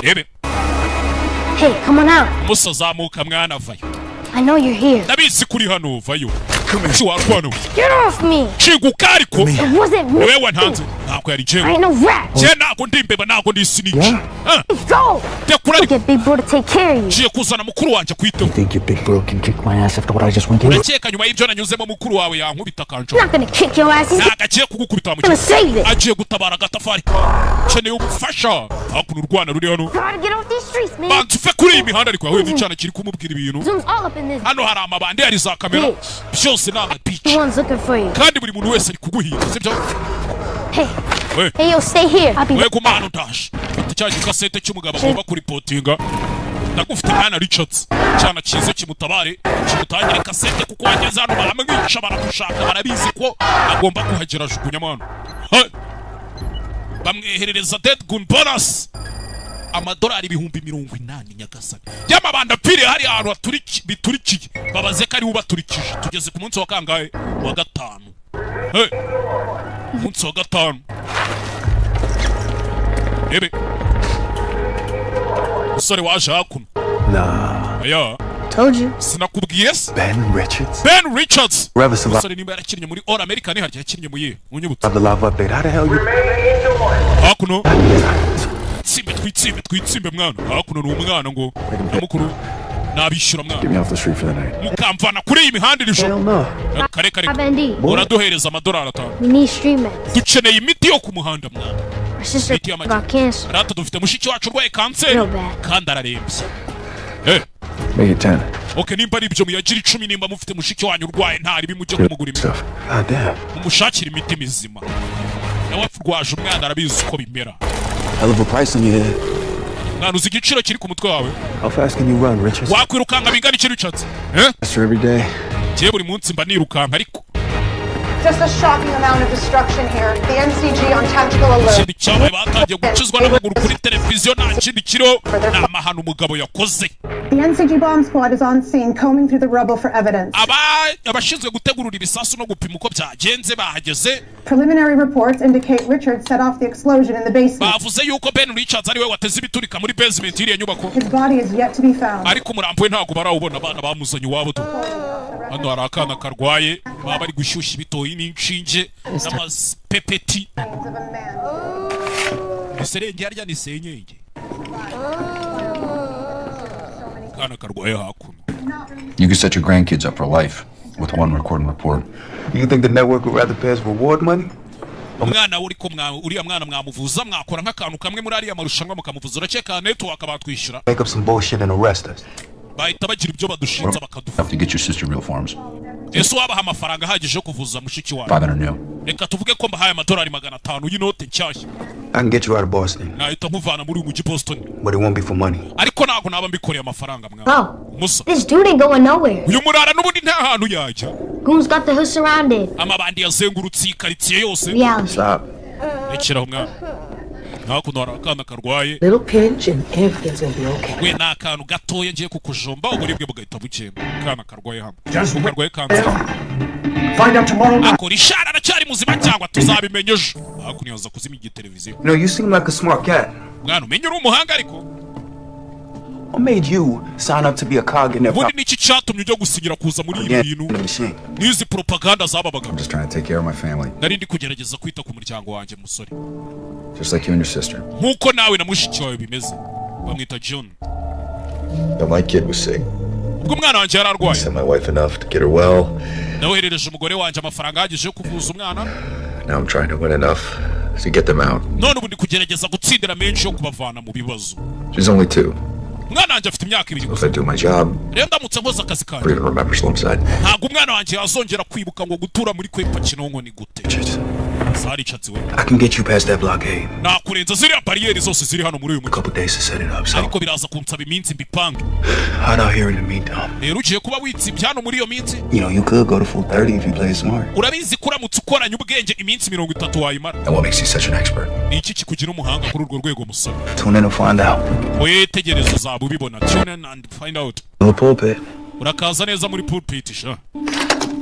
rebe Hey, come on out. musa zamuka mwana vayo I know you're here. ndabizi kuri hano vayo warwano Get off me. chigukariko It wasn't me. wewe wantanze nako yari I ain't no rat. je nako ndimbeba nako ndisiniki Go. tekura Get big bro to take care of you. je kuzana mukuru wanje kwiteho You think your big bro can kick my ass after what I just went through? urakeka nyuma y'ibyo nanyuzemo mukuru wawe yankubita kanjo I'm not gonna kick your ass. He's nagagiye kugukubita mu gonna save it. agiye gutabara agatafari ceneye ubufasha hakuno urwana ruri hano Gotta get off these streets, man. bantu fe kuri iyi mihanda ariko yahuye n'icana kiri kumubwira ibintu Zoom's all up in this. hano hari amabande hari za kamera byose ni amabici The one's looking for you. kandi buri muntu wese ari kuguhiga sibyo Hey, yo, stay here. I'll be we ku mwana utaje mfite cya gikasete cy'umugabo agomba kuripotinga ndagufite mwana Richards cyana cyiza kimutabare kimutangire kasete kuko wageze hano baramwica baramushaka barabizi ko agomba kuhagera jugunya mwana bamweherereza dead gun bonus amadolari 80,000 nyagasani y'amabanda pire hari ahantu biturikiye babaze ko ari ubaturikije tugeze ku munsi wa kangahe wa gatanu munsi wa gatanu ebe usore waje hakuno Nah. aya told you. sinakubwiye se Ben Richards. Ben Richards Reverse usore nimba yarakinnye muri All American harya yakinnye mu ye munyibutse Of the love update. How the hell you? hakuno twitsimbe mwana hakuno ni umwana ngo namukuru nabishyura mwana Get me off the street for the night. mukamvana kuri iyi mihanda iri joro kare uraduhereza amadolari 5 We need street men. dukeneye imiti yo ku muhanda mwana My sister got cancer. rata dufite mushiki wacu urwaye kanseri Real bad. kandi ararembye Make it 10. okay nimba ari ibyo muyagira 10 nimba mufite mushiki wanyu urwaye ntari bimujye kumugura imiti God damn. mumushakira imiti mizima nawe rwaje umwana arabizi uko bimera Hell of a price on your head. mwana uzi igiciro kiri ku mutwe wawe How fast can you run, Richards? wakwirukanga bingana iki Richards Faster every day. je buri munsi mba nirukanka ariko Just a shocking amount of destruction here. The NCG on tactical alert. ikindi cyabaye batangiye gucizwa n'amaguru kuri televiziyo nta kindi kiro ni amahano umugabo yakoze The NCG bomb squad is on scene, combing through the rubble for evidence. abashinzwe gutegurura ibisasu no gupima uko byagenze bahageze Preliminary reports indicate Richard set off the explosion in the basement. bavuze yuko Ben Richards ariwe wateze ibiturika muri basement iriya nyubako His body is yet to be found. ariko umurambo we ntabwo barawubona abana bamuzanye iwabo tu hano hari akana karwaye baba bari gushyushya ibitoyi n'inshinge n'amapepeti iserenge harya ni senyenge akana karwaye hakuno. You can set your grandkids up for life with one recording report. You think the network would rather pay us reward money? umwana uriya mwana mwamuvuza mwakora nk'akantu kamwe muri ariya marushanwa mukamuvuza urakeka network batwishyura Make up some bullshit and arrest us. bahita bagira ibyo badushinza bakadufa Have to get your sister real forms. ese wabaha amafaranga ahagije yo kuvuza mushiki wawe 500 new. reka tuvuge ko mbahaye amadolari 500 y'inote nshyashya I can get you out of Boston, nahita nkuvana muri uyu mujyi Boston but it won't be for money. ariko ntabwo naba mbikoreye amafaranga mwana musa This dude ain't going nowhere. uyu murara n'ubundi nta hantu yajya Goons got the hood surrounded. amabandi yazengurutse iyi karitsiye yose Reality. Stop. rekeraho mwana hakuno hari akana karwaye Little pinch and everything's gonna be okay. we ni akantu gatoya ngiye kukujomba uburibwe bugahita bugenda akana karwaye hano karwaye kanseri akora ishara aracyari muzima cyangwa tuzabimenya ejo hakuno yaza kuzima igiteleviziyo No, you seem like a smart cat. mwana umenya uri umuhanga ariko What made you sign up to be a cog in their ubundi niki cyatumye ujya gusinyira kuza muri ibi bintu n'izi propaganda zababaga Just trying to take care of my family. nari ndi kugerageza kwita ku muryango wanjye musore Just like you and your sister. nk'uko nawe na mushiki wawe bimeze bamwita John But my kid was sick. ubwo umwana wanjye yari arwaye Sent my wife enough to get her well. nawoherereje umugore wanjye amafaranga ahagije yo kuvuza umwana Now I'm trying to win enough to get them out. none ubu ndi kugerageza gutsindira menshi yo kubavana mu bibazo She's only 2. umwana wanjye afite imyaka 2 If gusa I do my job, rero ndamutse nkoze akazi I'll kanjye even remember Slumside. ntabwo umwana wanjye yazongera kwibuka ngo gutura muri kwepa kinonko ni gute zaricatsi we I can get you past that blockade. nakurenza ziriya bariyeri zose ziri hano muri uyu mujyi Couple days to set it up, so ariko biraza kunsaba iminsi mbipange hot out here in the meantime. rero ugiye kuba witsibye hano muri iyo minsi You know, you could go to full 30 if you play smart. urabizi ko uramutse ukoranye ubwenge iminsi 30 wayimara And what makes you such an expert? ni iki kikugira umuhanga kuri urwo rwego musore Tune in to find out. wetegereza uzaba ubibona tune in and find out The pulpit. urakaza neza muri pulpit sha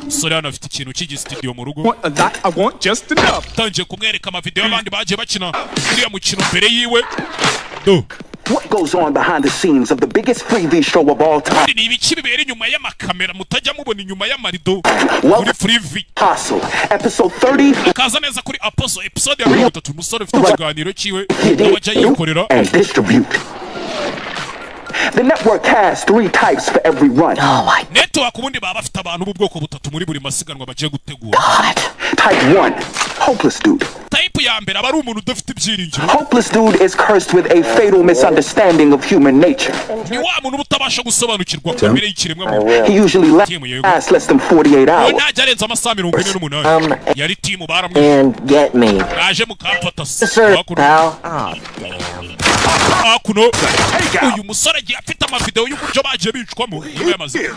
sore hano afite ikintu cy'igi studio mu rugo I want just enough. Tangiye kumwereka amavideo y'abandi bagiye bakina uriya mukino mbere yiwe do. What goes on behind the scenes of the biggest freebie show of all time? Ni ibiki bibera inyuma y'amakamera mutajya mubona inyuma y'amarido muri freebie. Apostle, episode 30. Kaza neza kuri Apostle episode ya 30 umusore ufite ikiganiro cyiwe n'abajya yikorera. And distribute. The network has 3 types for every run. Network ubundi baba bafite abantu b'ubwoko butatu muri buri masiganwa bagiye gutegura. Type 1, hopeless dude. Type ya mbere aba ari umuntu udafite ibyiringiro. Hopeless dude is cursed with a fatal misunderstanding of human nature. Ni wa muntu utabasha gusobanukirwa kamere y'ikiremwa muntu. He usually lasts less than 48 hours. Ntajya arenza amasaha 48. Yari team baramwe. And get me. Naje mukamfata. Sir, pal. Oh, damn. Kuno uyu musore agiye afite amavideo y'uburyo bagiye bicwamo yamaze.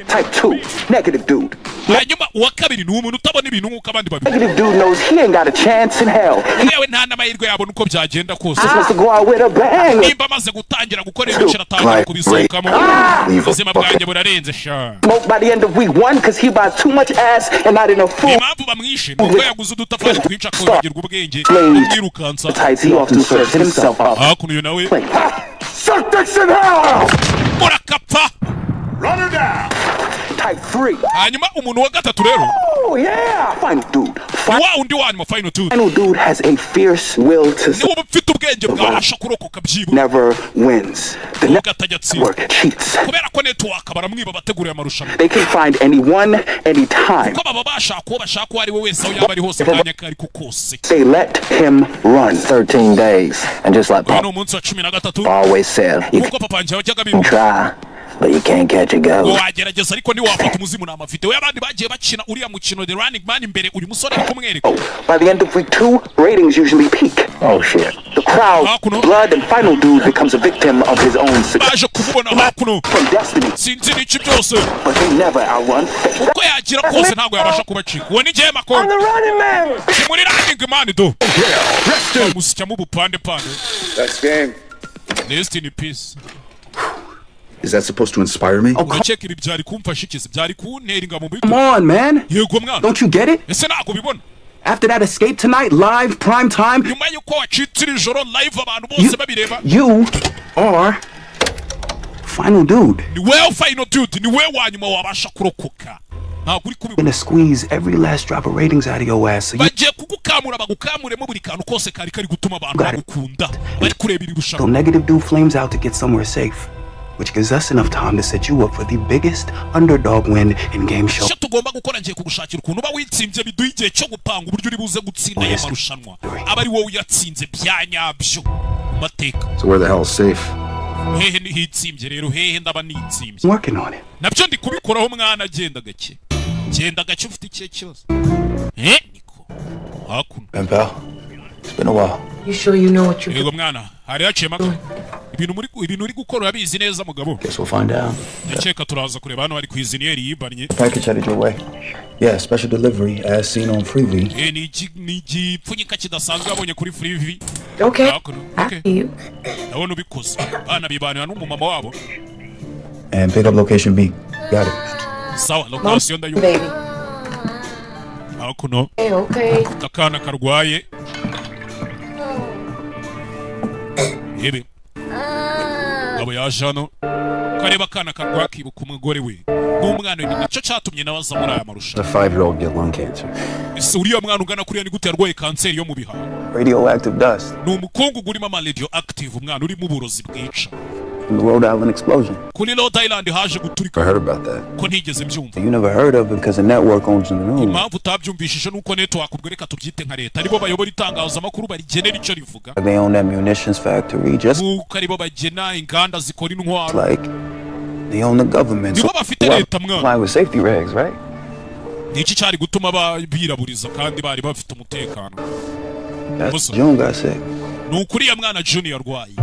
Type 2, negative dude. Hanyuma uwa kabiri ni umuntu utabona ibintu nk'uko abandi babiri. Negative dude knows he ain't got a chance in hell. Yewe nta n'amahirwe yabona uko byagenda kose. Supposed to go out with a bang. Nimba amaze gutangira gukora ibiciro atangira kubisohokamo. Ubuzima bwanjye burarenze sha. Smoke by the end of week 1 because he buys too much ass and not enough food. Impamvu bamwishe nuko yaguze udutafari twica kwibagirwa ubwenge umwirukansa. He often serves himself up. Kuno nawe. Suck this in hell. Murakapfa. Run her down. Type 3. Hanyuma umuntu wa gatatu rero. Oh yeah, final dude. Wa undi wanyuma final dude. Final dude has a fierce will to niwo mfite ubwenge bwabasha kurokoka byibu. Never wins. The network cheats. Kubera ko network baramwiba bategura amarushanwa. They can find anyone anytime. Kuko baba bashaka ari we wese aho yaba ari hose kanya kari kukose. They let him run 13 days and just like Papa always said you can try but you can't catch a ghost. Wagerageza ariko ni wafata umuzimu na amavideo y'abandi bagiye bakina uriya mukino The Running Man imbere uyu musore ari kumwereka. By the end of week 2, ratings usually peak. Oh shit. The crowd, blood, and final dude becomes a victim of his own success. From destiny. Sinzi n'iki byose. But they never outrun fate. Uko yagira kose ntabwo yabasha kubacika. Uwo ni Jema ko. I'm the running man. Muri Running Man do. Musya mu bupande pande. That's game. Rest in peace. Is that supposed to inspire me? Uracheka ibi byari kumfasha ikisi byari kunteringa mu Come on, man. Yego mwana. Don't you get it? Ese nako bibona. After that escape tonight, live, prime time. Nyuma yuko wacitira ijoro live abantu bose babireba. You are final dude. Ni wewe final dude, ni wewe wanyuma wabasha kurokoka. Gonna squeeze every last drop of ratings out of your ass. Bagiye kugukamura bagukamuremo buri kantu kose kari gutuma abantu bagukunda. Bari kureba iri So rushanwa. negative dude flames out to get somewhere safe, which gives us enough time to set you up for the biggest underdog win in game show. Icyo tugomba gukora ngiye kugushakira ukuntu uba witsimbye biduha igihe cyo gupanga uburyo uri buze gutsinda aya marushanwa. Aba ari wowe uyatsinze bya nyabyo mateka. So where the hell is safe? Hehe ni hitsimbye rero hehe ndaba nitsimbye. Working on it. Nabyo ndi kubikoraho mwana agenda gake. Genda gake ufite ikihe kibazo. Niko. Hakuno. Pal, it's been a while. You sure you know what you're doing? Yego mwana, hari yaciye maka. Ibintu uri gukora urabizi neza mugabo. Guess we'll find out. Ndakeka turaza kureba hano hari ku iziniyeri yibanye. Package headed your way. Yeah, special delivery as seen on Freevee. Ni igipfunyika kidasanzwe abonye kuri Freevee. Okay. Okay. Ndabona ubikoze. Bana bibanira n'umumama wabo. And pick up location B. Got it. Sawa, location ndayo. Baby. Hakuno. Okay. Akana karwaye. Yebe. Abo yajano. Kareba kana karwa kibuka umugore we. N'umwana we nicyo cyatumye nabaza muri aya marushanwa. A 5-year-old get lung cancer. Ese uriya mwana ungana kuriya ni gute yarwaye kanseri yo mu bihaha? Radioactive dust. Ni umukungu urimo ama radioactive umwana urimo uburozi bwica. From the Rhode Island explosion. Kuri Rhode Island haje guturika. I heard about that. Ko ntigeze mbyumva. You never heard of it because the network owns the news. Impamvu utabyumvishije nuko network ubwereka tubyite nka leta aribo bayobora itangazamakuru barigenera icyo rivuga. They own that munitions factory just aribo bagena inganda zikora intwaro. Like they own the government. Nibo bafite leta mwana. Comply with safety regs, right? Niki cyari gutuma biraburiza kandi bari bafite umutekano. That's June got sick. Nukuri ya mwana Junior yarwaye.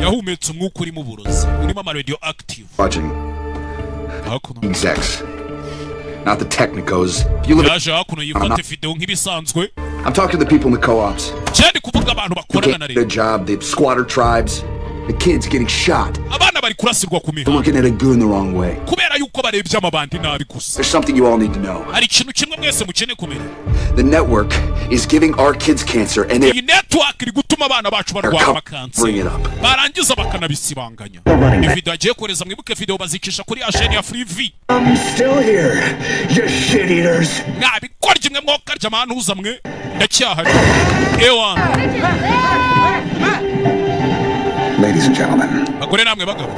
Yahumetse umwuka urimo uburozi urimo ama radioactive. Watching execs, not the technicos. You live yaje hakuno yifate video nk'ibisanzwe. I'm talking to the people in the co-ops. Cyane kuvuga abantu bakorana na their job, the squatter tribes. The kid's getting shot. Abana bari kurasirwa ku mihanda. Looking at a goon the wrong way. Kubera yuko barebye amabandi nabi gusa. There's something you all need to know. Hari ikintu kimwe mwese mukeneye kumenya. The network is giving our kids cancer and iyi network iri gutuma abana bacu barwara cancer. Barangiza bakanabisibanganya. Video agiye koreza mwibuke video bazikisha kuri Asheni ya Free V. I'm still here. You shit eaters. Nabikorye mwe mwokarya amanu uza mwe. Ndacyahari. Ewa. Ladies and gentlemen. Bagore namwe bagabo.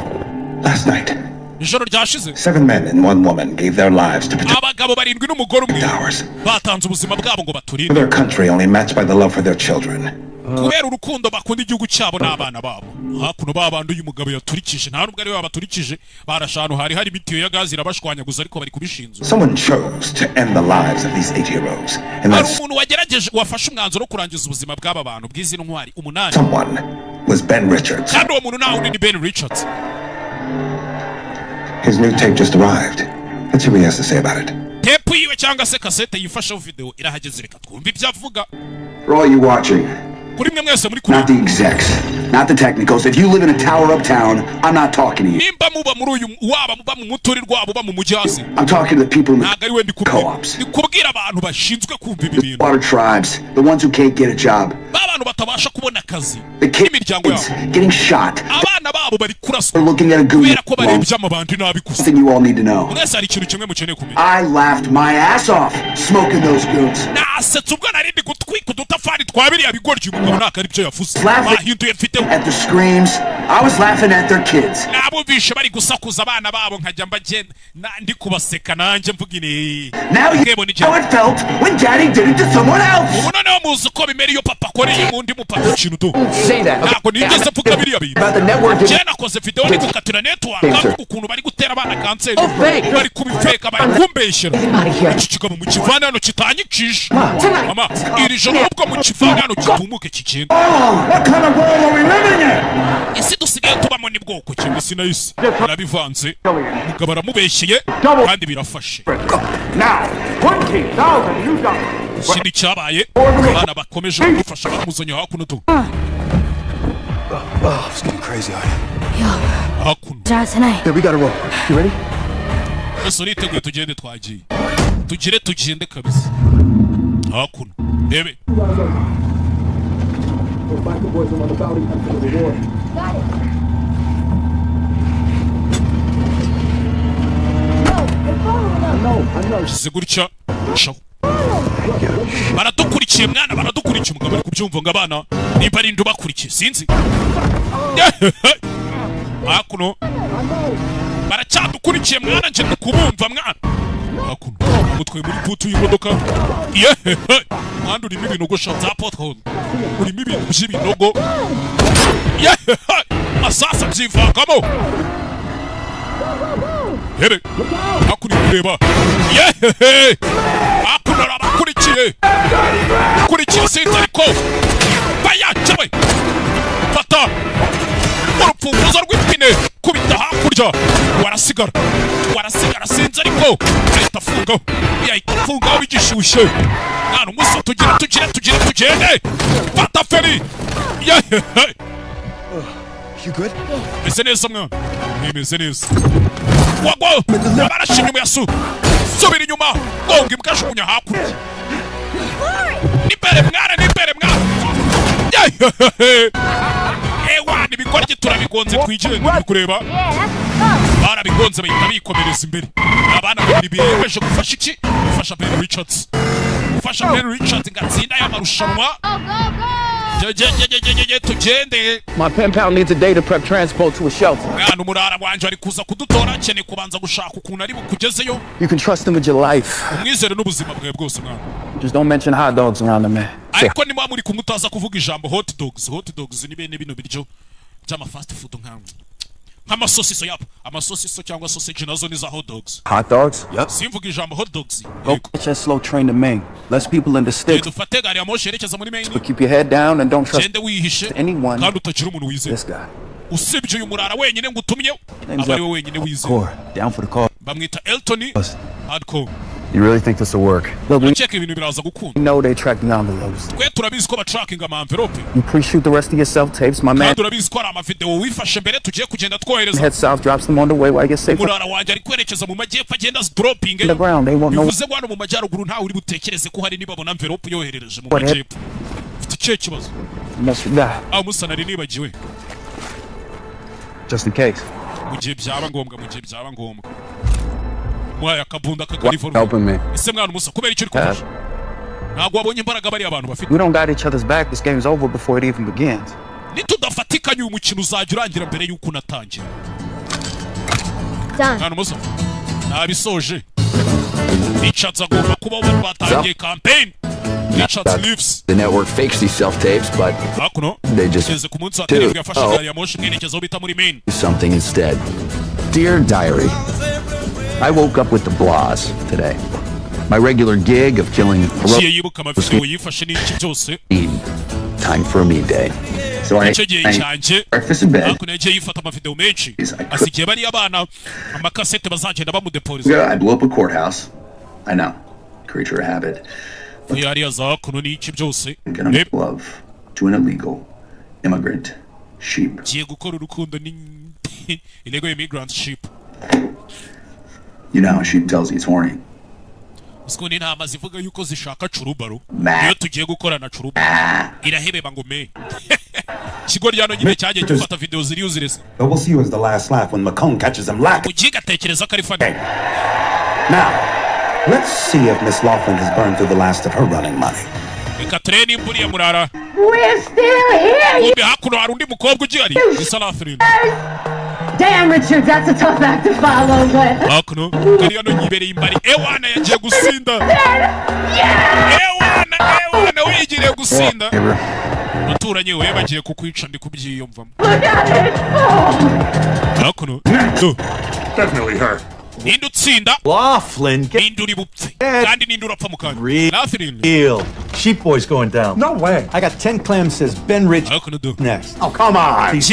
Last night. Ijoro ryashize. 7 men and 1 woman gave their lives to protect abagabo barindwi n'umugore umwe. Batanze ubuzima bwabo ngo baturinde. Their country only matched by the love for their children. Kubera urukundo bakunda igihugu cyabo n'abana babo. Hakuno babanduye umugabo yaturikije nta nubwo ari we babaturikije barashanu hari mitiyo ya gazi irabashwanyaguza ariko bari kubishinzwe. Someone chose to end the lives of these 8 heroes. And that's umuntu wagerageje wafashe umwanzuro kurangiza ubuzima bw'aba bantu bw'izi ntwari umunani. Someone was Ben Richards. Kandi uwo muntu nawe ni Ben Richards. His new tape just arrived. Let's see what he has to say about it. Tape yiwe cyangwa se cassette yifashe video irahageze reka twumve ibyo avuga. For all you watching, not the execs, not the technicals. If you live in a tower uptown, I'm not talking to you. I'm talking to the people in the co-ops. The water tribes, the ones who can't get a job. The kids getting shot. They're looking at a goon. Something you all need to know. I laughed my ass off smoking those goons. Laughing at the screams. I was laughing at their kids. Now you know how it felt when Daddy did it to someone else. Say that. About the network. What kind of world are we living in? Isi dusigaye tubamo ni bwoko kimwe sinayisi barabivanze mugabo aramubeshyeye kandi birafashe. Now 20,000 new dollars. Ikindi cyabaye abana bakomeje kumufasha bamuzanye hakuno tu. Oh, it's getting crazy out here. Hakuno. Yeah, we gotta roll. You ready? Ese uriteguye tugende twagiye. Tugende kabisa. Hakuno. Debe. Zigurcha shaw. Baradukurikiye mwana baradukurikiye umugabo ari kubyumva ngo abana nimba ari ndu bakurikiye sinzi. Hakuno. Baracyadukurikiye mwana nje kubumva mwana. Hakuno. Umutwe muri putu y'imodoka. Mwana urimo ibinogo za pothole. Urimo ibintu by'ibinogo. Masasa byivangamo. Here. Hakuno kureba. Hakuno arabakurikiye. Kurikiye sinzi ariko. Baya cyawe. Fata. Urupfunguzo rw'ipine kubita hakurya. Warasigara sinzi ariko. Ahita afunga. Yahita afunga bigishyushye. Mwana umusa tugende. Fata feri. You good? Meze neza mwana. Meze neza. Wagwa. Barashe inyuma ya su. Subira inyuma. Gonga imbwashukunya hakurya. Nibere mwana. Ewa nibikorye turabigonze twijire muri kureba. Barabigonze bahita bikomereza imbere. Abana babiri biyemeje gufasha iki? Gufasha Ben Richards. Ngatsinda y'amarushanwa. Tugende. My pen pal needs a day to prep transport to a shelter. Mwana umurara wanje ari kuza kudutora cyane kubanza gushaka ukuntu ari bukugezeyo. You can trust him with your life. Umwizere n'ubuzima bwawe bwose mwana. Just don't mention hot dogs around the man. Ariko ni muri kumutaza kuvuga ijambo hot dogs ni bene bino biryo cyama fast food nk'amasosiso yapo amasosiso cyangwa sausage nazo ni za hot dogs. Hot dogs? Yep. Simvuga ijambo hot dogs. Go catch that slow train to Maine. Less people in the sticks. Dufate gari ya moshi yerekeza muri Maine. But keep your head down and don't trust anyone. Kandi utakira umuntu wizeye. This guy. Usibye uyu murara wenyine ngutumye. Abari we wenyine wizeye. Down for the call. Bamwita Elton Hardcore. You really think this will work? Look, we know they track the envelopes. You pre-shoot the rest of your self-tapes, my man. Head south, drops them on the way while I get safe. On the ground, they won't know. Just in case. Helping me. We don't got each other's back. This game's over before it even begins. The network fakes these self-tapes, but they just do something instead. Dear Diary, I woke up with the blahs today. My regular gig of killing time for a me day. So I breakfast in bed. Yeah, I blew up a courthouse. I know. Creature of habit. I'm gonna make love to an illegal immigrant sheep. You know how sheep tells you it's horny. But we'll see you as the last laugh when Macomb catches him lacking. Now, let's see if Miss Laughlin has burned through the last of her running money. We're still here! Damn, Richard, that's a tough act to follow, but... Definitely her. Laughlin, real. Sheep boy's going down. No way. I got 10 clams, says Ben Rich next. Oh, come on. Piss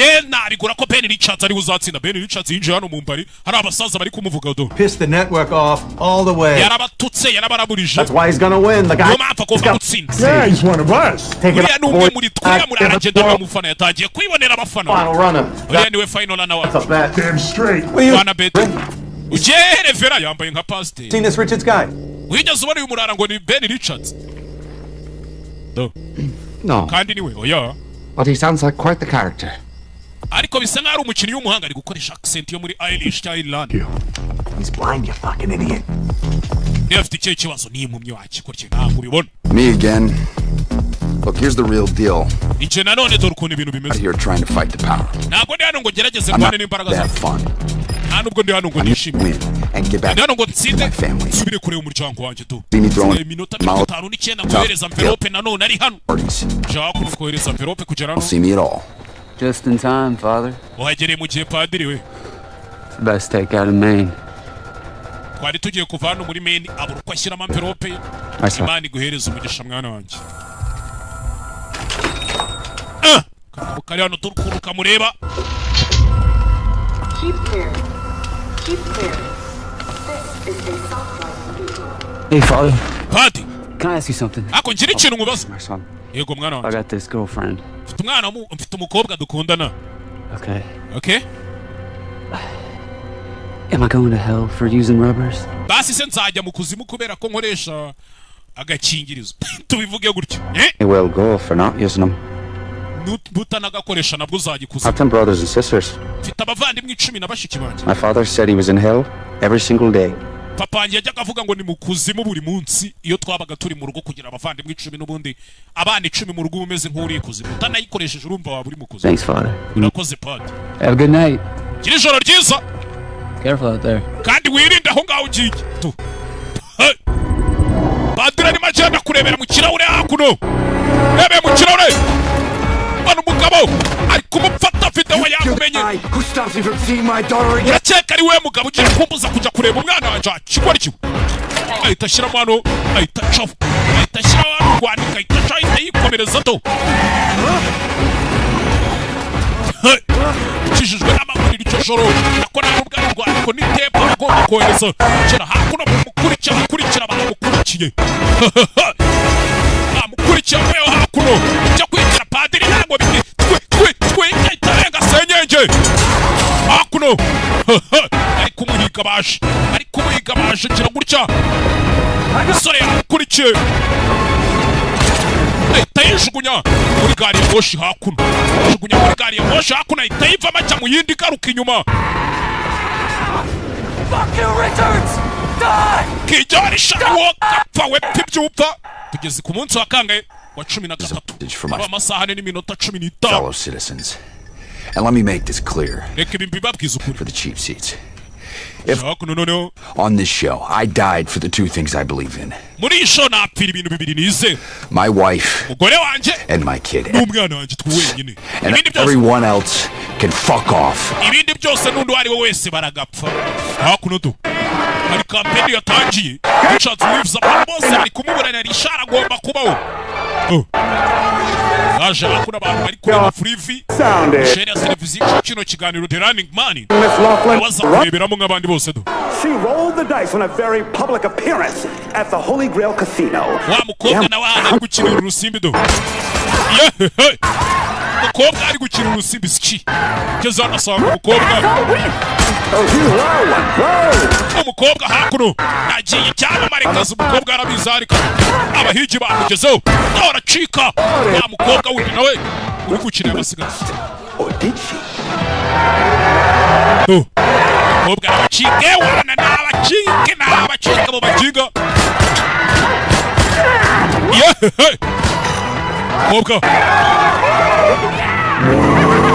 the network off all the way. That's why he's gonna win. The guy. Yeah, he's one of us. Take it up, final runner. That's a bet. Damn straight. Seen this Richards guy? No. But he sounds like quite the character. He's blind, you fucking idiot. Me again. Look, here's the real deal. You're trying to fight the power. I'm not to have fun. I need to win and get back to my family. See me throwing parties. Don't see me at all. Just in time, Father. It's the best takeout in Maine. Keep clear. Keep clear. This is a soft license. Hey, Father. Paddy. Can I ask you something? My son. Yego mwana I got this girlfriend. Mfite umukobwa dukundana. Okay. Okay? Am I going to hell for using rubbers? Basi se nzajya mu kuzimu kubera ko nkoresha agakingirizo. Tubivuge gutyo. You will go for not using them. Butanagakoresha nabwo uzagikuza. I have 10 brothers and sisters. Mfite abavandimwe 10 na bashiki banjye. My father said he was in hell every single day. Papa wanjye yajyaga avuga ngo ni mu kuzimu buri munsi iyo twabaga turi mu rugo kugira abavandimwe 10 n'ubundi abana 10 mu rugo umeze nk'uri kuzimu. Utanayikoresheje urumva waba uri mu kuzimu. Thanks, Father. Urakoze Paddy. Have a good night. Gira ijoro ryiza. Careful out there. Kandi wirinde aho ngaho ugiye. Padiri ni majana kurebera mu kirahure hakuno. Rebe mu kirahure. Bano mugabo ari kumufata video yakumenye. Who stops me from seeing my daughter again? Urakeka ari we mugabo ugiye kumbuza kujya kureba umwana wanje kigwa aricyo. Ahita shira mano, ahita chafu. Ahita shira wano kwanika, ahita chayita yikomereza to. Kishijwe n'amaguru icyo ijoro nako nta nubwo ari urwandiko n'itepa bagomba kohereza kera hakuno mukurikira bamukurikiye bamukurikira mweho hakuno ujya kwitira padiri ntabwo twitarenga senyenge hakuno ari kumuhiga baje kira gutya umusore yamukurikiye ahita yijugunya muri gari ya moshi hakuno ahita yivamo ajya mu yindi igaruka inyuma kijarisha wo kapfa we pibyupfa tugeze ku munsi wa kangahe wa 13 aba amasaha n'iminota 15 fellow citizens. And let me make this clear for the cheap seats. If on this show I died for the two things I believe in, my wife and my kid, and everyone else can fuck off. hari kampeni yatangiye Richard Reeves abantu bose bari kumuburanira ishara agomba kubaho aje hakuna abantu bari kureba Freevy share televiziyo kino kiganiro The Running Man waza kureberamo nk'abandi bose do She rolled the dice on a very public appearance at the Holy Grail Casino. Wa mukobwa na wana gukina urusimbi do mukobwa ari gukina urusimbi ski keza nasanga mukobwa umukobwa hakuno nagiye cyamamare kazi umukobwa arabizarika abahigi bamugezeho aracika wa mukobwa wundi nawe uri gukina amasigaye umukobwa arabacike wana n'abacike mu bakinga umukobwa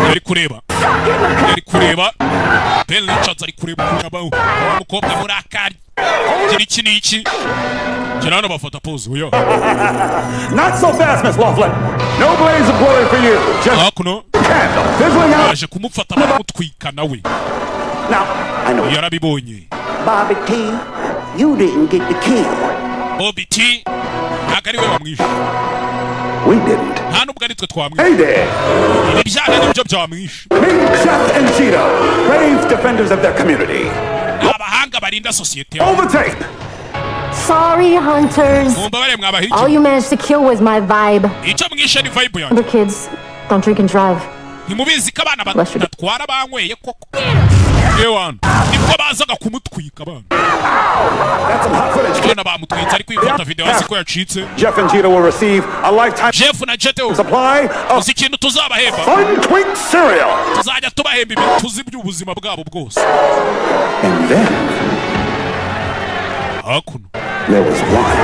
yari kureba Ben Richards ari kureba kunabaho umukobwa murakari kiri iki niki kirano bafata pose uyo Not so fast, Miss Laughlin. No blaze of glory for you. Just hakuno fizzling out. aje kumufata baramutwika nawe Now, I know yarabibonye Bobby T, you didn't get the key. Bobby T akari we bamwishe We didn't. nta nubwo ari twe twamwishe Hey there. ibyana nibyo byamwishe Meet Jeff and Cheeto, brave defenders of their community. abahanga barinda societe Hold the tape. Sorry, hunters. All you managed to kill was my vibe. The kids don't drink and drive. ntimubizi ko abana batwara banyweye koko yewana nibwo bazaga kumutwika abana abana bamutwitse ari kwifata video hasi ko yacitse Jeff and Cheeto will receive a lifetime Jeff na Cheeto supply of ikintu tuzabahemba Fun Twink cereal. tuzajya tubahemba ibintu tuzi by'ubuzima bwabo bwose And then hakuno there was one.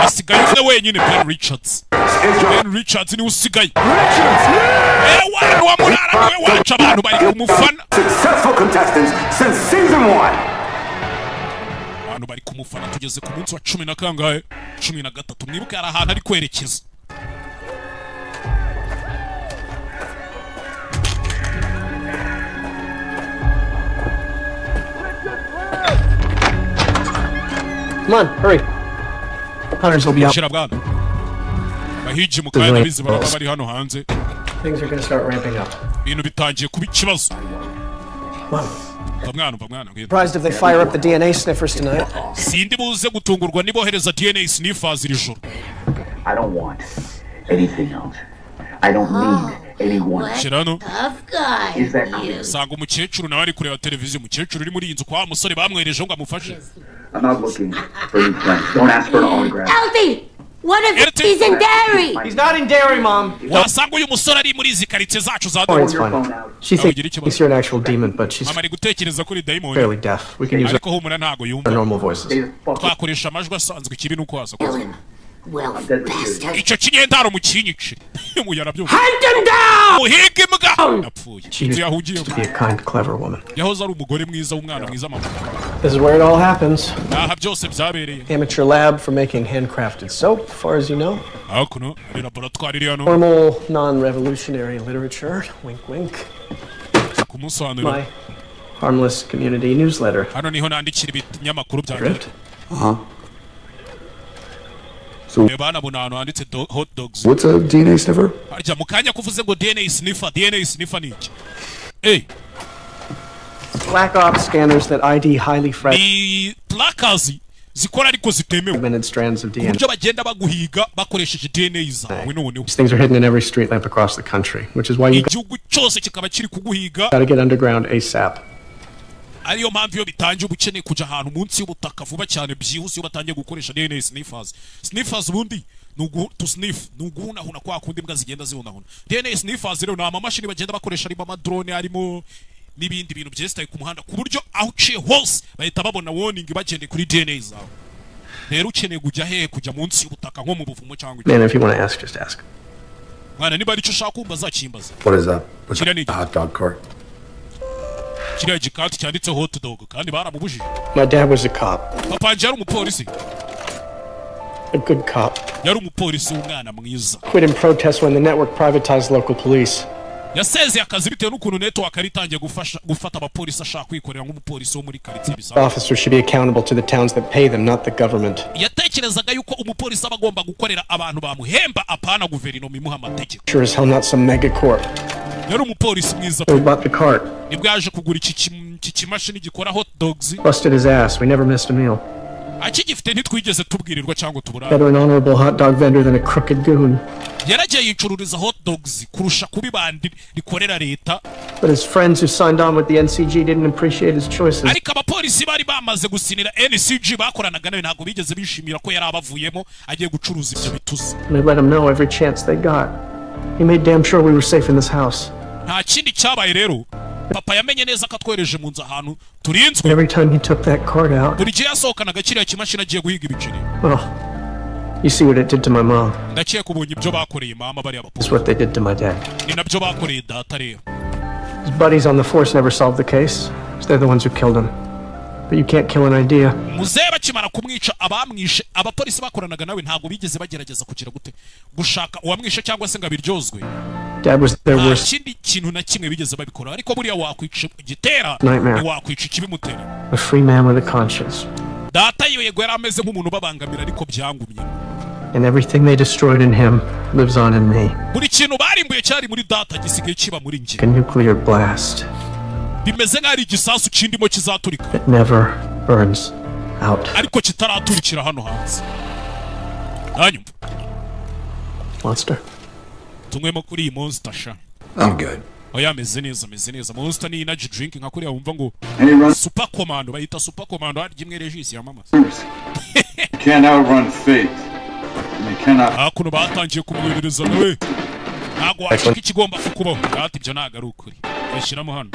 asigaye umwe wenyine Ben Richards ni usigaye ewana wa murara niwe waca abantu bari kumufana Successful contestants since season 1. abantu bari kumufana tugeze ku munsi wa 10 na kangahe 13 mwibuke ari ahantu ari kwerekeza Come on, hurry. Hunters will be out. bahiji mukanya bizi baraba bari hano hanze Things are going to start ramping up. ibintu bitangiye kuba ikibazo mwana Surprised if they fire up the DNA sniffers tonight. sindi buze gutungurwa nibohereza DNA sniffers iri joro I don't want anything else. I don't need anyone. Shirano sanga umukecuru nawe ari kureba televiziyo umukecuru uri muri inzu kwa musore bamwereje ngo amufashe I'm not looking for any friends. Don't ask for an autograph. Alfie! What if he's in dairy? He's not in dairy, Mom. wasanga uyu musore ari muri izi karitsiye zacu za Oh, it's fine. She thinks you're an actual demon, but she's mama ari gutekereza kuri daimoni fairly deaf. We can use ariko humura ntago our yumva normal voices. twakoresha amajwi asanzwe ikibi nuko hasa Well, bastard. icyo kinyendaro mukinyice muyarabyumva Hunt him down! muhige imbwa napfuye She used to be a kind, clever woman. yahoze ari umugore mwiza w'umwana mwiza mama This is where it all happens. aha byose byabereye Amateur lab for making handcrafted soap, far as you know. hakuno ari laboratoire iri hano Normal, non-revolutionary literature. Wink, wink. kumusobanurira My harmless community newsletter. hano niho nandikira ibinyamakuru byanjye So, bana bunano handitse hot dogs what's a DNA sniffer? harya mukanya kuvuze ngo DNA sniffer ni iki black ops scanners that ID highly fragmented. Zikora ariko zitemewe. Strands of DNA. Kubyo bagenda baguhiga bakoresheje DNA zawe noneho. These things are hidden in every street lamp across the country, which is why you igihugu cyose kikaba kiri kuguhiga. Gotta get underground ASAP. Ariyo mpamvu yo bitangiye ubukeneye kuja ahantu munsi y'ubutaka vuba cyane byihuse yo batangiye gukoresha DNA sniffers. Sniffers bundi nugu to sniff nuguhunahuna kwa kundi mbwa zigenda zihunahuna. DNA sniffers rero ni amamashini bagenda bakoresha arimo amadrone arimo n'ibindi bintu byestaye ku muhanda ku buryo aho uciye hose bahita babona warning bagende kuri DNA zawe. Rero ukeneye kujya hehe kujya munsi y'ubutaka nko mu buvumo cyangwa Man, if you want to ask, just ask. Mwana niba arico ushaka kumbaza kimbaza. What is that? What's a hot dog cart? Kiriya gikati cyanditse hot dog kandi baramubujije. My dad was a cop. Papa yari umupolisi. A good cop. Yari umupolisi w'umwana mwiza. Quit in protest when the network privatized local police. Yasezeye akazi bitewe n'ukuntu network ari itangiye gufata abapolisi ashaka kwikorera nk'umupolisi wo muri quartier bisa. Officers should be accountable to the towns that pay them, not the government. Yatekerezaga yuko umupolisi abagomba gukorera abantu bamuhemba apana guverinoma imuha amategeko. Sure as hell not some mega corp. Yari umupolisi mwiza. We bought the cart. Nibwo yaje kugura iki kimashini gikora hot dogs. Busted his ass. We never missed a meal. Akigifite ntitwigeze tubwirirwa cyangwa tubura. Better an honorable hot dog vendor than a crooked goon. Yaragiye yicururiza hot dogs kurusha kubibandi rikorera leta. But his friends who signed on with the NCG didn't appreciate his choices. Ariko abapolisi bari bamaze gusinira NCG bakoranaga nawe ntago bigeze bishimira ko yari abavuyemo agiye gucuruza ibyo bituzi. They let him know every chance they got. He made damn sure we were safe in this house. Nta kindi cyabaye rero. Papa yamenye neza ko atwereje mu nzu ahantu turinzwe. Every time he took that card out. Buri gihe yasohokanaga kiriya kimashini agiye guhiga ibiceri. Well, you see what it did to my mom. Ndakiye kubonye ibyo bakoreye mama bari abapolisi. That's what they did to my dad. Ni nabyo bakoreye data rero. His buddies on the force never solved the case. They're the ones who killed him. But you can't kill an idea. Muzee bakimara kumwica abamwishe abapolisi bakoranaga nawe ntago bigeze bagerageza kugira gute gushaka uwamwishe cyangwa se ngabiryozwe. Dad was their worst. Ikindi kintu na kimwe bigeze babikora ariko buriya wakwica igitera wakwica ikibimutera. A free man with a conscience. Data yego yari ameze nk'umuntu babangamira ariko byangumye. And everything they destroyed in him lives on in me. Buri kintu barimbuye cyari muri data gisigaye kiba muri nje. A nuclear blast. Bimeze nk'ari igisasu kindimo kizaturika. It never burns out. Ariko kitaraturikira hano hanze. Hanyuma. Monster. Tumwemo kuri iyi monster sha. I'm good. Oya meze neza. Monster ni energy drink nka kuriya wumva ngo Super Commando bayita Super Commando hari gimwe regisi ya mama. Can't outrun fate. You cannot. Akuno batangiye kumwohereza nawe. Ntago washika ikigomba kukubaho. Ati byo ntago ari ukuri. Yashiramo hano.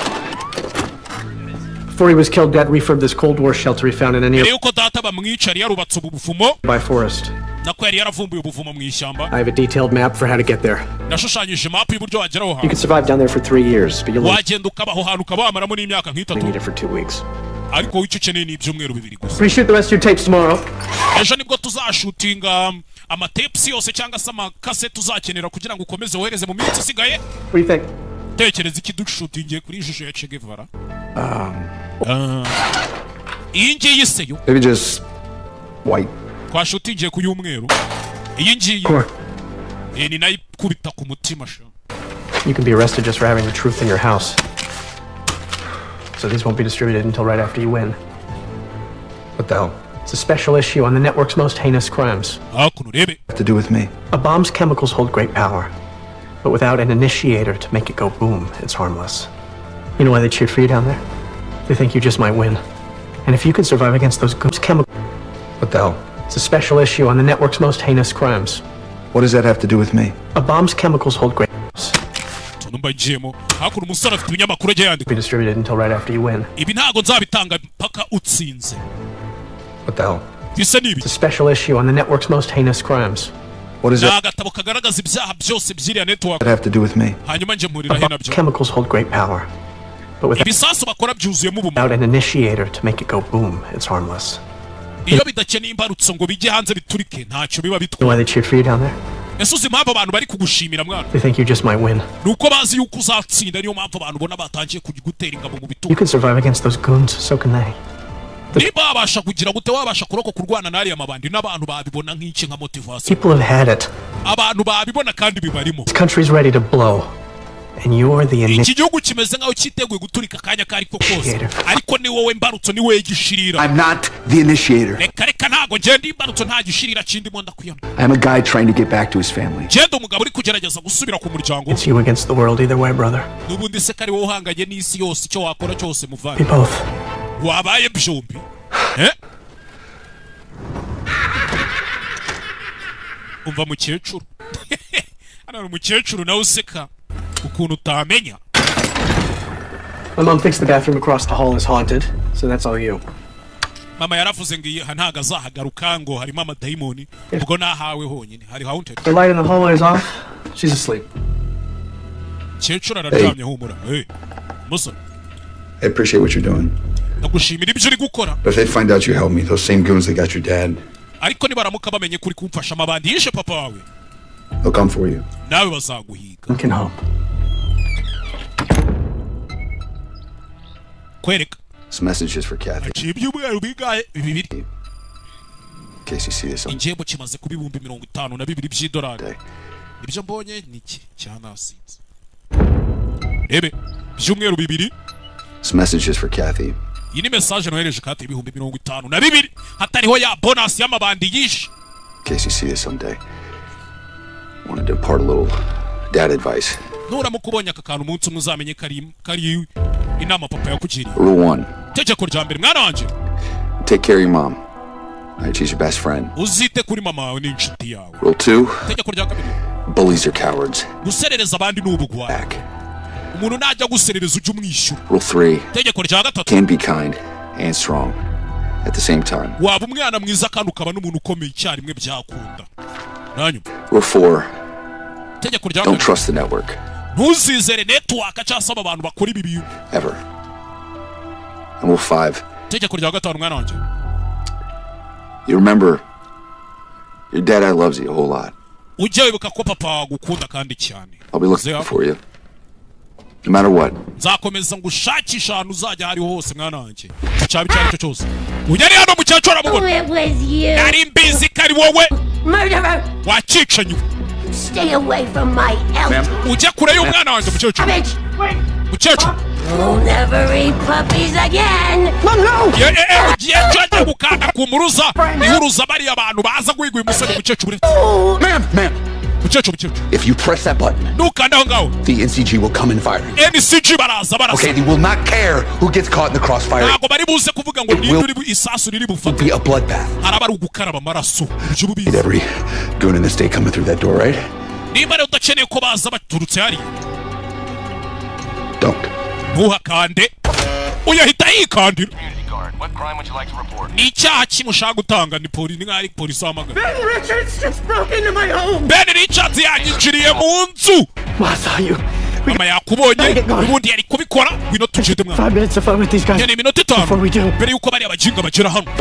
Before he was killed, Dad refurbed this Cold War shelter he found in an yuko data bamwica yarubatse ubuvumo by forest. Nako yari yaravumbuye ubuvumo mu ishyamba. I have a detailed map for how to get there. Nashushanyije map y'uburyo wageraho You can survive down there for 3 years, but you'll wagenda ukabaho hantu ukabamaramo n'imyaka nk'itatu. need it for 2 weeks. Ariko wicyo ukeneye ni ibyumweru 2 gusa. Reshoot the rest of your tapes tomorrow. Ejo nibwo tuzashutinga amatapes yose cyangwa se amakase tuzakenera kugira ngo ukomeze wohereze mu minsi isigaye. What do you think? Tekereza iki dushutingiye kuri ishusho ya Che Guevara. Iyi ngiyi seyo. Maybe just white. Kwa shutingiye ku y'umweru. Iyi ngiyi. Ni nayo kubita ku mutima sha. You can be arrested just for having the truth in your house. So these won't be distributed until right after you win. What the hell? It's a special issue on the network's most heinous crimes. What to do with me? A bomb's chemicals hold great power. But without an initiator to make it go boom, it's harmless. You know why they cheered for you down there? They think you just might win. And if you can survive against those chemicals... What the hell? It's a special issue on the network's most heinous crimes. What does that have to do with me? A bomb's chemicals hold great... Be distributed until right after you win. Ibi ntago nzabitanga mpaka utsinze. What the hell? Bisa nibi. It's a special issue on the network's most heinous crimes. What is that? Agatabo kagaragaza ibyaha byose by'iriya network. That have to do with me? Hanyuma nje mpurira he nabyo. Chemicals hold great power. But ibisasu bakora byuzuyemo ubumuntu. Without an initiator to make it go boom, it's harmless. Iyo bidakeneye imbarutso ngo bijye hanze biturike ntacyo biba bitwa. Why they cheered for you down there? Esuze impamvu abantu bari kugushimira mwana. They think you just might win. Nuko bazi yuko uzatsinda niyo mpamvu abantu bona batangiye kugutera ingabo mu bitugu. You can survive against those goons, so can they. Niba abasha kugira gute wabasha kuroko kurwana nari amabandi n'abantu babibona nk'iki nka motivation. People have had it. Abantu babibona kandi bibarimo. This country's ready to blow. And you're the initiator. I'm not the initiator. I'm a guy trying to get back to his family. It's you against the world either way, brother. We both. umva mukecuru ana mukecuru nawe useka ukuntu utamenya. My mom thinks the bathroom across the hall is haunted, so that's all you. Mama yaravuze ngo ntago azahagaruka ngo harimo amadayimoni ubwo nahawe honyine hari haunted. The light in the hallway is off. She's asleep. Mukecuru araryamye humura. Musa, I appreciate what you're doing. Nagushimira ibyo uri gukora. But if they find out you helped me, those same goons that got your dad. Ariko nibaramuka bamenye kuri kumfasha amabandi yishe papa wawe. They'll come for you. Nawe bazaguhiga. You can hope. Kwereka. This message is for Kathy. Achibyumweru bigaye bibiri. In case you see this on. Injebo kimaze kuba 52,000 by'idolari. Ibyo mbonye niki cyanasinze. Ebe byumweru bibiri. This message is for Kathy. Iyi ni message nohereje Kathy 52,000 hatariho ya bonus y'amabandi yishe. In case you see this someday. Wanted to impart a little dad advice. Nuramuka ubonye aka kantu umunsi umwe uzamenye kari inama papa yakugiriye. Rule 1. Tegeko rya mbere mwana wanje. Take care of your mom. She's your best friend. Uzite kuri mama wawe n'inshuti yawe. Rule 2. Tegeko rya kabiri. Bullies are cowards. Guserereza abandi n'ubugwa. Umuntu najya guserereza ujye umwishyura. Rule 3. Tegeko rya gatatu. Can be kind and strong at the same time. Waba umwana mwiza kandi ukaba n'umuntu ukomeye icyarimwe byakunda. Nanyuma. Rule 4. Tegeko rya Don't trust the network. Ntuzizere network cyangwa abantu bakora ibi bintu. Ever. And Rule 5. Tegeko rya gatanu mwana wanje. You remember, your dad loves you a whole lot. Ujye wibuka ko papa agukunda kandi cyane. I'll be looking for you. No matter what. Nzakomeza ngushakisha ahantu uzajya hari hose mwana wanje. Cyaba cyari cyo cyose. Ujyari hano mukecuru aramubona. Yari mbizi kari wowe. Murderer. Wacicanye. Stay away from my elf. Ujye kure y'umwana wanje mukecuru. Mukecuru. You'll never eat puppies again. No. Jya gukanda ku muruza. Ihuruza bari abantu baza guhigwa umusore mukecuru. Ma'am. If you press that button, the NCG will come and fire you. NCG baraza. Okay, they will not care who gets caught in the crossfire. It will be a bloodbath. Need every goon in the state coming through that door, right? Don't. What crime would you like to report? Ni icyaha kimushaka gutanga ni polisi wamagana. Ben Richards just broke into my home. Ben Richards yanyinjiriye mu nzu. Mama yakubonye ubundi yari kubikora ngwino tujede mwana. 5 minutes to fight with these guys. Yene minota 5 mbere yuko bari abajinga bagera hano.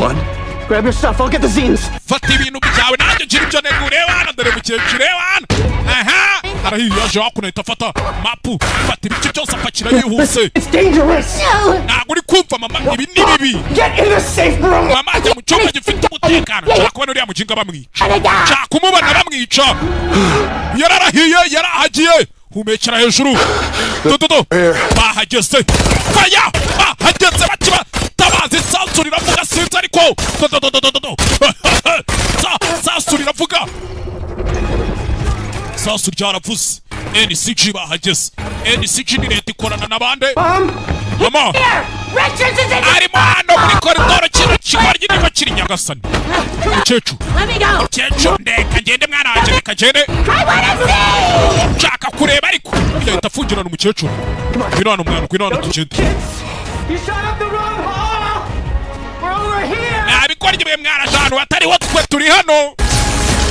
Grab your stuff, I'll get the zines. Fata ibintu byawe nanjye ngira ibyo negure wana dore mukecuru wana. Aha arahiye aje wakunahita fata mapu fata ibice byose apakira yihuse. It's dangerous. Ntabwo uri kumva mama ibi ni bibi. Get in the safe room. Mama ajya mu cyumba gifite umutekano. Nshaka kubona uriya mujinga bamwica. Nshaka kumubona bamwica. Yararahiye yarahagiye. Humekera hejuru. Dododo. Bahageze. Faya. Bahageze bakiba. Tabazi sansurira vuga sinzi ariko. Dododo. Sansurira vuga. Sansuri cyaravuze. NCG bahageze. NCG ni leta ikorana n'abande. Mama. Richards is in Ari mano muri koridoro kintu kibarye niba kiri Nyagasani. Mukecuru. Let me go. Mukecuru ndeka ngende mwana wanje reka ngende. I wanna see. Nshaka kureba ariko. Yahita afungirana umukecuru. Ngwino hano mwana ngwino hano tugende. You shot up the wrong hall. We're over here. Nabikora igihe mwana jano atariho twe turi hano.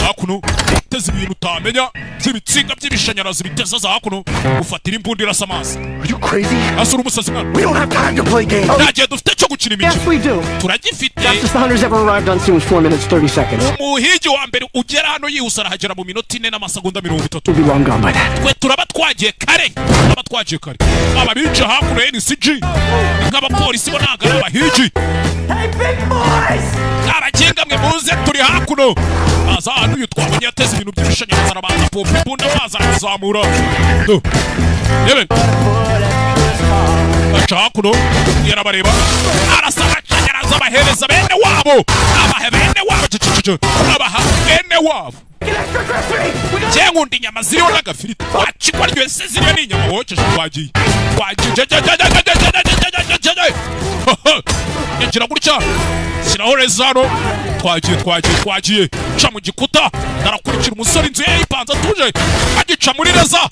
Hakuno teze ibintu utamenya by'ibitsinga by'ibishanyarazi biteza za hakuno ufatira imbunda irasa amazi. Are you crazy? Asura umusazi mwana. We don't have time to play games. Ntagiye dufite cyo gukina imikino. Yes we do. Turagifite. Fastest the hunters ever arrived on scene was 4 minutes 30 seconds. Umuhigi wa mbere ugera hano yihuse arahagera mu minota 4 n'amasegonda 30. We'll be long gone by that. Twe turaba twagiye kare. Aba bica hakuno NCG. Nk'abapolisi bo nagara abahigi. Hey big boys. Abagenga mwe muze turi hakuno. Aza hano yitwabonye ateze ibintu by'ibishanyarazi arabanza pompa imbunda baza kuzamura. Yewe baca hakuno yarabareba arasaba akanyaraza abahereza bene wabo abaha bene wabo abaha bene wabo nkunda inyama ziriho n'agafiriti wacikwa ryose ziriho n'inyama wokeje twagiye yagira gutya shyiraho rezano twagiye ca mu gikuta ndarakurikira umusore inzu ye yipanze atuje agica muri reza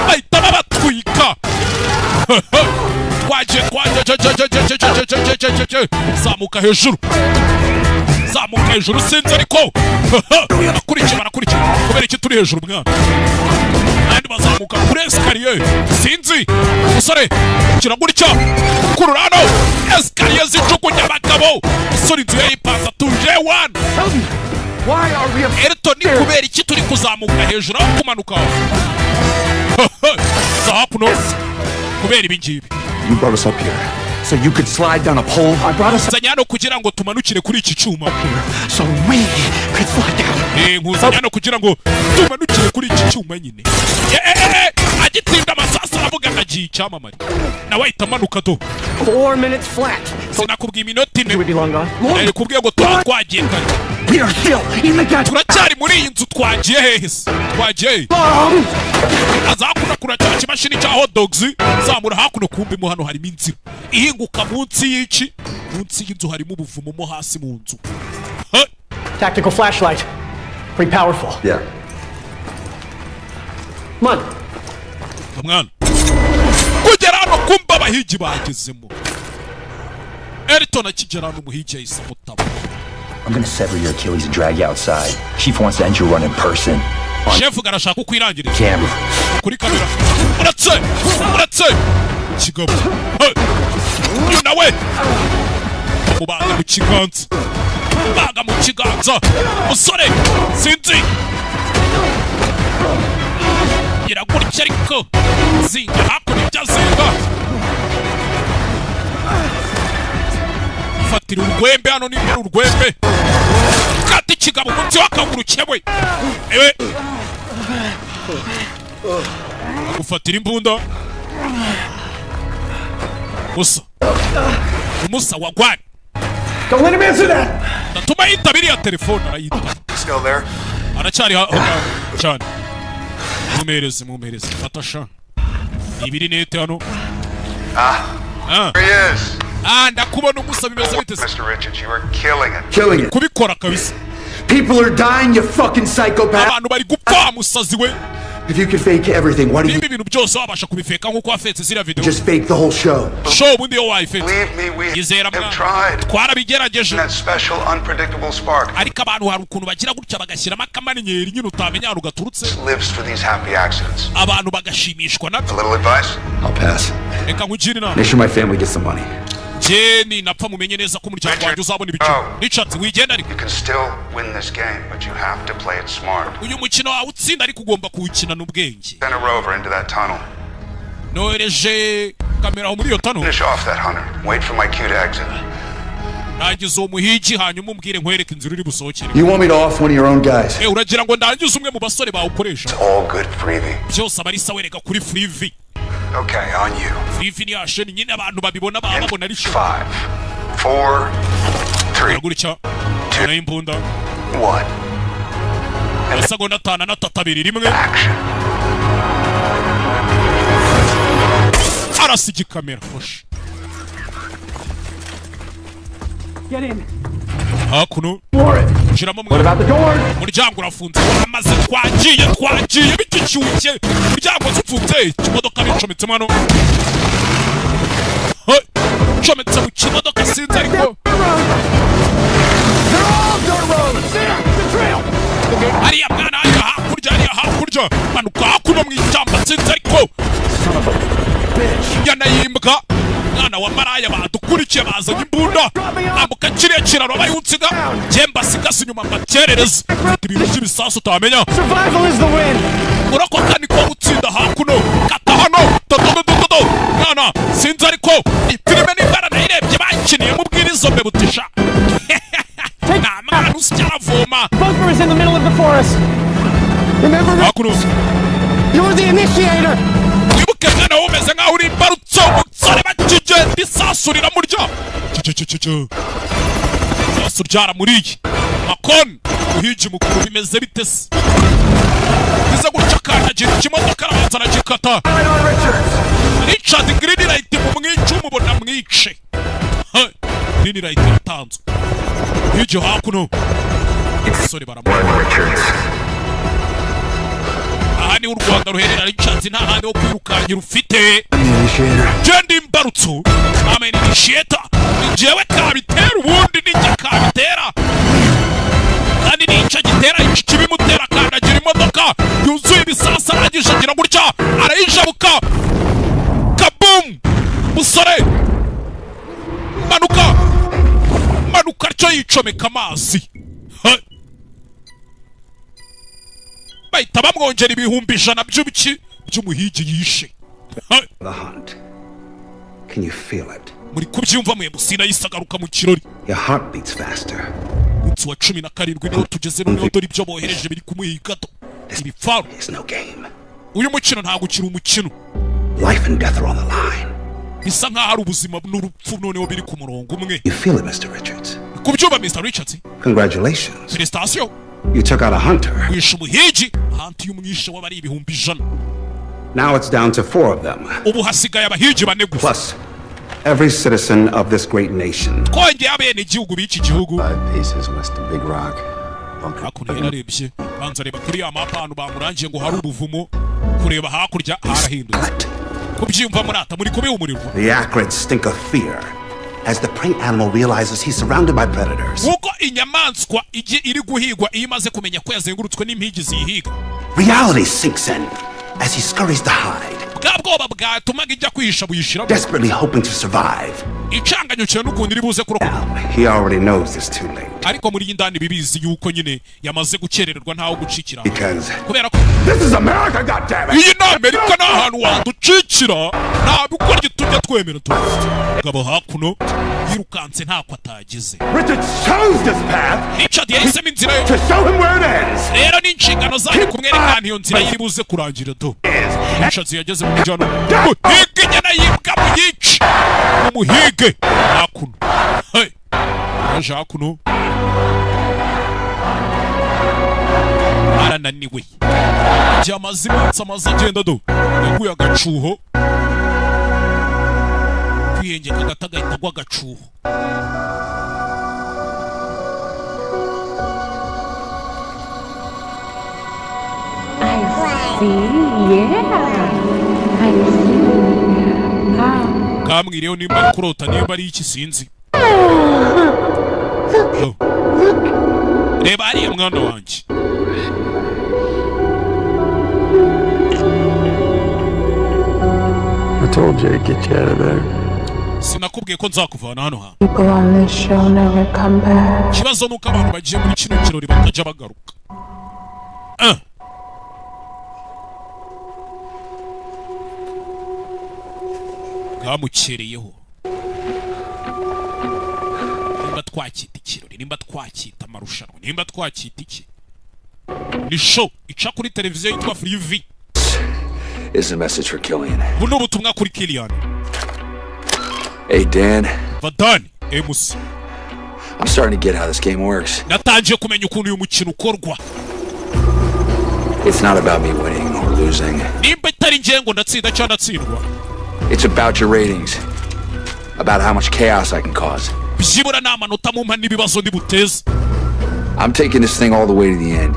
bahita babatwika twagiye zamuka hejuru sinzi ariko barakurikira kubera iki turi hejuru mwana kandi bazamuka kuri esikariye sinzi umusore kira gutya kururano esikariye zijugunya abagabo umusore inzu ye yipanze atuje wana Elton ni kubera iki turi kuzamuka hejuru aho kumanuka za hakuno kubera ibi ngibi. You brought us up here so you could slide down a pole. I brought us zanyano kugira ngo tumanukire kuri iki cyuma so we could slide down. Nkuzanyano kugira ngo tumanukire kuri iki cyuma nyine. Agitinda amasasa aravuga ngagiye icyamamare nawe ahita amanuka do 4 minutes flat. Sinakubwiye iminota ine kubwiye ngo twagiye kare. We are still in the gun. Turacyari muri iyi nzu twagiye hehe se twagiye azakuna kuracyari kimashini cya hot dogs zamura hakuno kumbi mu hano harimo inzira ihinguka munsi y'iki munsi y'inzu harimo ubuvumo mo hasi mu nzu. Tactical flashlight. Pretty powerful. Yeah. Come on. Mwana kugera hano kumba abahigi bagezemo Elton akigera hano umuhigi yahise mutaba. I'm gonna sever your Achilles and drag you outside. Chief wants to end your run in person. Chef garashaka ukwirangirira. Camera. Kuri kamera. Uratse. Kigabo. You nawe. Mubaga mu kiganza. Baga mu kiganza. Musore. Sinzi. Iragurikira ariko. Zinga hakuno byazinga. Fatira urwembe hano ni urwembe kati kigabo munsi wakaguru cyewe ewe gufatira imbunda umusa wagwani don't let him answer that. Natuma yitabiri ya telefone arayita Still there? aracyari cyane mumereze fatasha ibiri nete hano There he is. ndakubona umusa bimeze bite se Mr. Richards, you are killing it. Killing it. kubikora kabisa. People are dying, you fucking psychopath. Abantu bari gupfa musazi we. If you could fake everything, why do you ibintu byose wabasha kubifeka nkuko wafetse zira video? Just fake the whole show. Show bundi yo wife. Believe me, we have tried. Twarabigerageje. That special unpredictable spark. Ariko abantu hari ukuntu bagira gutya bagashyiramo akamaninyeri nyine utamenya aho gaturutse. Lives for these happy accidents. Abantu bagashimishwa nabyo. A little advice? I'll pass. Reka nkugire inama. Make sure my family gets some money. Jeni napfa mumenye neza ko umuryango wanjye uzabona ibiciro. Richard wigenda ariko. You can still win this game, but you have to play it smart. Uyu mukino wawe utsinda ariko ugomba kuwukina n'ubwenge. Send a rover into that tunnel. Nohereje kamera aho muri iyo tunnel. Finish off that hunter. Wait for my cue to exit. Nangize umuhigi hanyuma umbwire nkwereke inzira iri busohokere. You want me to off one of your own guys? Uragira ngo ndangize umwe mu basore bawukoresha. It's all good freebie. Byose abari sawereka kuri freebie. Okay, on you. Freebie ni asheni nyine abantu babibona babona ari 5, 4, 3, gutya. Na imbunda. 1. Amasegonda 5 na 3 rimwe. Arasigi kamera hosh. Get in. Hakuno. Shiramo What about the door? Umuryango urafunze. Amaze twagiye bikicyuke. Umuryango ufunze. Imodoka bicometse hano. Cometse mu kimodoka sinzi ariko. Ariya mwana hakurya. Manuka hakuno mu ishyamba sinzi ariko. Yanayimbwa. Mwana wa maraya badukurikiye bazanye imbunda. Amuka kiriya kiraro bayunsiga. Jemba sigasi nyuma mbakerereza. Ibintu by'ibisasu utamenya. Survival is the win. Urakoka niko gutsinda hakuno. Kata hano. Dododododo. Mwana sinzi ariko. Ifilime n'imbara nayirebye bakiniye mu bwirizo mbe butisha. Na mwana usicyavoma. Bunker is in the middle of the forest. Remember, hakuno. You're the initiator. wibuke mwana wumeze nkaho uri imbarutso umusore bakigenda isasu riramurya isasu ryaramuriye makoni uhigi mukuru bimeze bite se bize gutya akandagira ikimodoka arabanza aragikata Richard green light mu mwica umubona mwice green light yatanzwe higi hakuno umusore baramubona aha ni u Rwanda ruherera Richard nta handi wo kwirukangira ufite jendi imbarutso amen initiator njyewe kabitera ubundi ninjye kabitera kandi nica gitera ikibimutera kandagira imodoka yuzuye ibisasa arangije agira gutya arayijabuka kabum musore manuka cyo yicomeka amazi bahita bamwongera ibihumbi 100 by'umuhigi yishe Can you feel it? muri kubyumva mwe musina yisagaruka mu kirori Your heart beats faster. Munsi wa 17 niho tugeze noneho dore ibyo bohereje biri kumuhigato ibifaru uyu mukino ntago ukiri umukino Life and death are on the line. bisa nkaho ari ubuzima n'urupfu noneho biri ku murongo umwe You feel it, Mr. Richards? kubyumva Mr. Richards Congratulations. Félicitations. You took out a hunter. Wishe umuhigi hantu y'umwishe w'abari ibihumbi 100. Now it's down to 4 of them. Ubu hasigaye abahigi bane gusa. Plus every citizen of this great nation. Konge abene igihugu b'iki gihugu. 5 paces west of Big Rock. Hakurya yararebye banza reba kuri amapanu bamurangiye ngo hari ubuvumo kureba hakurya harahindutse. Kubyumva murata muri kubi umuriro. The acrid stink of fear as the prey animal realizes he's surrounded by predators. Uko inyamaswa iri guhigwa iyo imaze kumenya ko yazengurutswe n'impigi zihiga. Reality sinks in as he scurries to hide. Bwabwoba bwatumaga ijya kwihisha buyishira. Desperately hoping to survive. Icanganyo cyane n'ukundi ribuze kurokoka. He already knows it's too late. Ariko muri indani bibizi yuko nyine yamaze gukerererwa ntaho gucikira. Kubera ko this is America, goddammit. Iyi ni Amerika na ahantu waducikira nta bikora gitujya twemera tu. Gabo hakuno yirukanse ntako atagize. Richard chose this path. Richard yahisemo inzira yo to show him where it ends. Rero ni inshingano zayo kumwerekana iyo nzira yiri buze kurangira do. Richard yageze mu mujyano. Hige nyana yibwa mu yici. Umuhige hakuno. Hey. Aje hakuno. Arananiwe. Byamaze iminsi amaze agenda do. Yaguye agacuho. Kwiyengeka agatagahita gw'agacuho. Kamwiriyeho nimba kurota nimba ari iki sinzi. Reba hariya mwana wanjye. I told you I'd get you out of there. Sinakubwiye ko nzakuvana hano ha. People on this show never come back. Kibazo nuko abantu bagiye muri kino kirori batajya bagaruka. Gamukereyeho. Nimba twakita ikirori, nimba twakita amarushanwa, nimba twakita iki. Ni show ica kuri televiziyo yitwa Free V. Is a message for Killian. Buno butumwa kuri Killian. Hey Dan. Vadani, MC. I'm starting to get how this game works. Natangiye kumenya ukuntu uyu mukino ukorwa. It's not about me winning or losing. Nimba itari ngengo ndatsinda cyangwa ndatsindwa. It's about your ratings. About how much chaos I can cause. Byibura namanota mu mpa n'ibibazo ndibuteza. I'm taking this thing all the way to the end.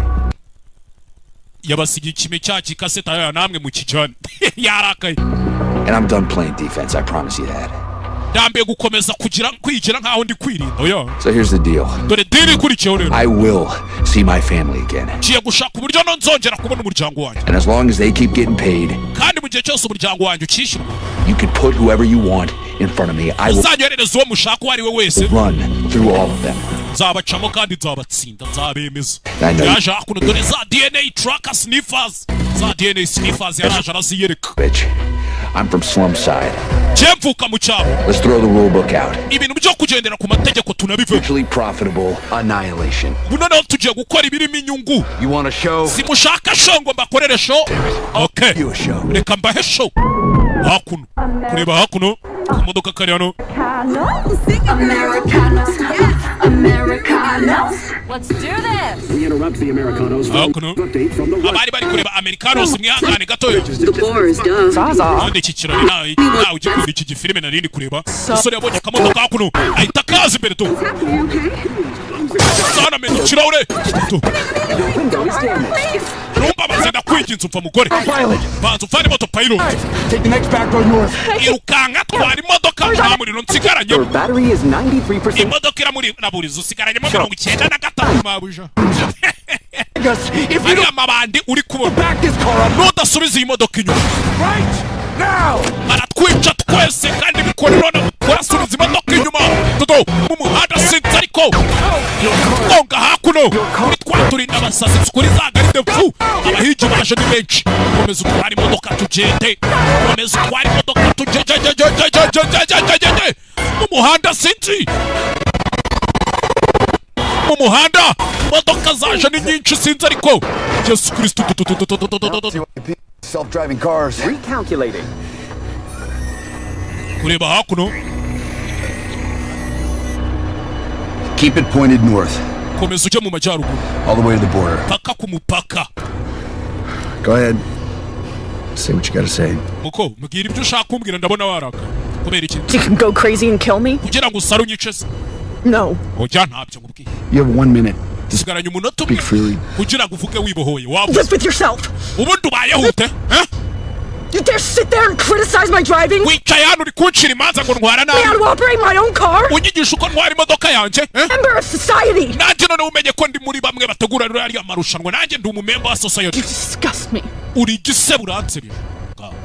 Yabasigiye ikime cyaki kaseta ya namwe mu kijana. Yarakaye. And I'm done playing defense, I promise you that. Dambe gukomeza kwigira nkaho ndi kwirinda oya. So here's the deal. Dore deal ikurikiyeho rero. I will see my family again. Ngiye gushaka uburyo nzongera kubona umuryango wanjye. And as long as they keep getting paid. Kandi mu gihe cyose umuryango wanjye ukishyurwa. You can put whoever you want in front of me. I will. Uzanyohereza uwo mushaka uwo ari we wese. Run through all of them. Nzabacamo kandi nzabatsinda nzabemeza. I know. Yaje hakuno dore za DNA tracker sniffers. Za DNA sniffers yaraje araziyereka. Bitch. I'm from slum side. Jemvuka mu cyabo. Let's throw the rule book out. Ibintu byo kugendera ku mategeko tunabive. Mutually profitable annihilation. Buno naho tugiye gukora ibirimo inyungu. You want a show? Simushaka show ngo mbakorere show. Okay. You a show. Reka mbahe show. hakuno kureba hakuno imodoka kari hano hakuno abari bari kureba Americanos mwihangane gatoya kandi iki kirori nawe ugikunda iki gifilime narindi kureba umusore yabonye akamodoka hakuno ahita kaza imbere tu sana menya ikirahure rumba bazenda kwiginza upfa mugore banza ufane moto pilot irukanga twari imodoka nta muriro nsigaranye imodoka iramuraburiza usigaranyemo 95 mabuja ari amabandi uri kubona nudasubiza iyi modoka inyuma baratwica twese kandi bikorera kurasubiza imodoka inyuma dodo mu muhanda sinzi ariko konga hakuno kuri twaturinda abasazi kuri za garide fu abahigi baje ni benshi komeza utwara imodoka tugende komeza utwara imodoka tugende mu muhanda sinzi mu muhanda imodoka zaje ni nyinshi sinzi ariko Yesu Kristo self-driving cars. Recalculating. kureba hakuno Keep it pointed north. komeza ujya mu majyaruguru All the way to the border. paka ku mupaka. Go ahead. Say what you gotta say. Muko mbwira ibyo ushaka kumbwira ndabona waraka kubera iki You can go crazy and kill me? kugira ngo usare unyice se No. oja ntabyo ngubwiye. You have 1 minute. Sigaranye umunota Speak freely. kugira ngo uvuge wibohoye Live with yourself. ubundi ubayehute eh? You dare sit there and criticize my driving? wicaye hano uri kunshira imanza ngo ntwara nabi. Me how to operate my own car? unyigisha uko ntwara imodoka yanjye eh? Member of society. nanjye none umenye ko ndi muri bamwe bategura ruriya marushanwa nanjye ndi umumember wa society. You disgust me. uri igise buranseri.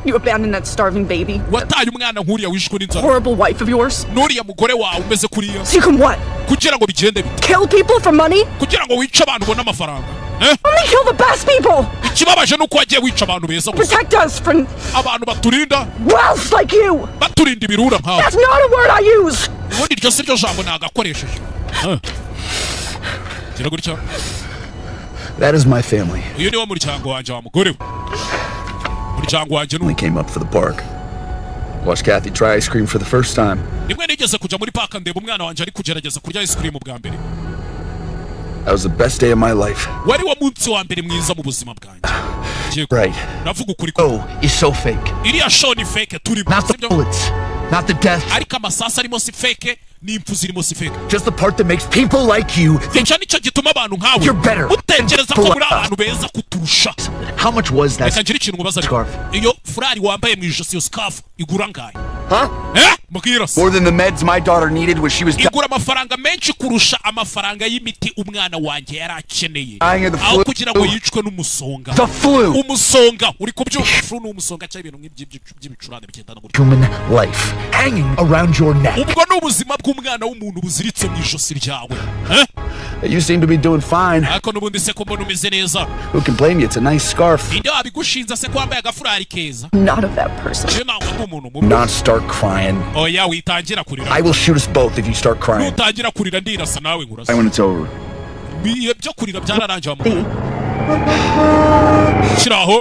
You abandoned that starving baby. wataye umwana nkuriya wishwe n'inzara. Horrible wife of yours. nuriya mugore wawe umeze kuriya. So you can what? kugira ngo bigende bite. Kill people for money? kugira ngo wice abantu ubone amafaranga. Only kill the best people. ikibabaje nuko wagiye wica abantu beza gusa. Protect us from abantu baturinda. Wealth like you. baturinda ibirura nkawe. That's not a word I use. ubundi iryo si ryo jambo nagakoresheje. gira gutya. That is my family. uyu niwo muryango wanjye wa mugore we. muryango wanjye We came up for the park. Watched Kathy try ice cream for the first time. nimwe nigeze kujya muri park ndeba umwana wanjye ari kugerageza kurya ice cream bwa mbere. That was the best day of my life. wari wo munsi wa mbere mwiza mu buzima bwanjye. Right. navuga ukuri ko. Oh, it's so fake. iriya show ni fake turi Not the bullets. Not the death. ariko amasasa arimo si fake n'impfu zirimo si fake. Just the part that makes people like you think nicyo gituma abantu nkawe you're better. utekereza ko muri abantu beza kuturusha. How much was that? reka ngira ikintu mubaza ariko iyo furari wambaye mu ijosi iyo scarf igura ngahe? mbwira se. More than the meds my daughter needed when she was igura amafaranga menshi kurusha amafaranga y'imiti umwana wanjye yari akeneye aho kugira ngo yicwe n'umusonga. The flu. umusonga uri kubyumva. flu ni umusonga cyangwa ibintu by'ibicurane bigendana gutyo. Human life hanging around your neck. ubwo ni ubuzima bw'umwana w'umuntu buziritse mu ijosi ryawe. You seem to be doing fine. ariko n'ubundi se ko mbona umeze neza. Who can blame you? It's a nice scarf. ninde wabigushinza se ko wambaye agafurari keza? Not of that person. je nawe nk'umuntu mubi. Not start crying. oya witangira kurira. I will shoot us both if you start crying. nutangira kurira ndirasa nawe ngurasa. When it's over. biye byo kurira byararangiye amahoro. shiraho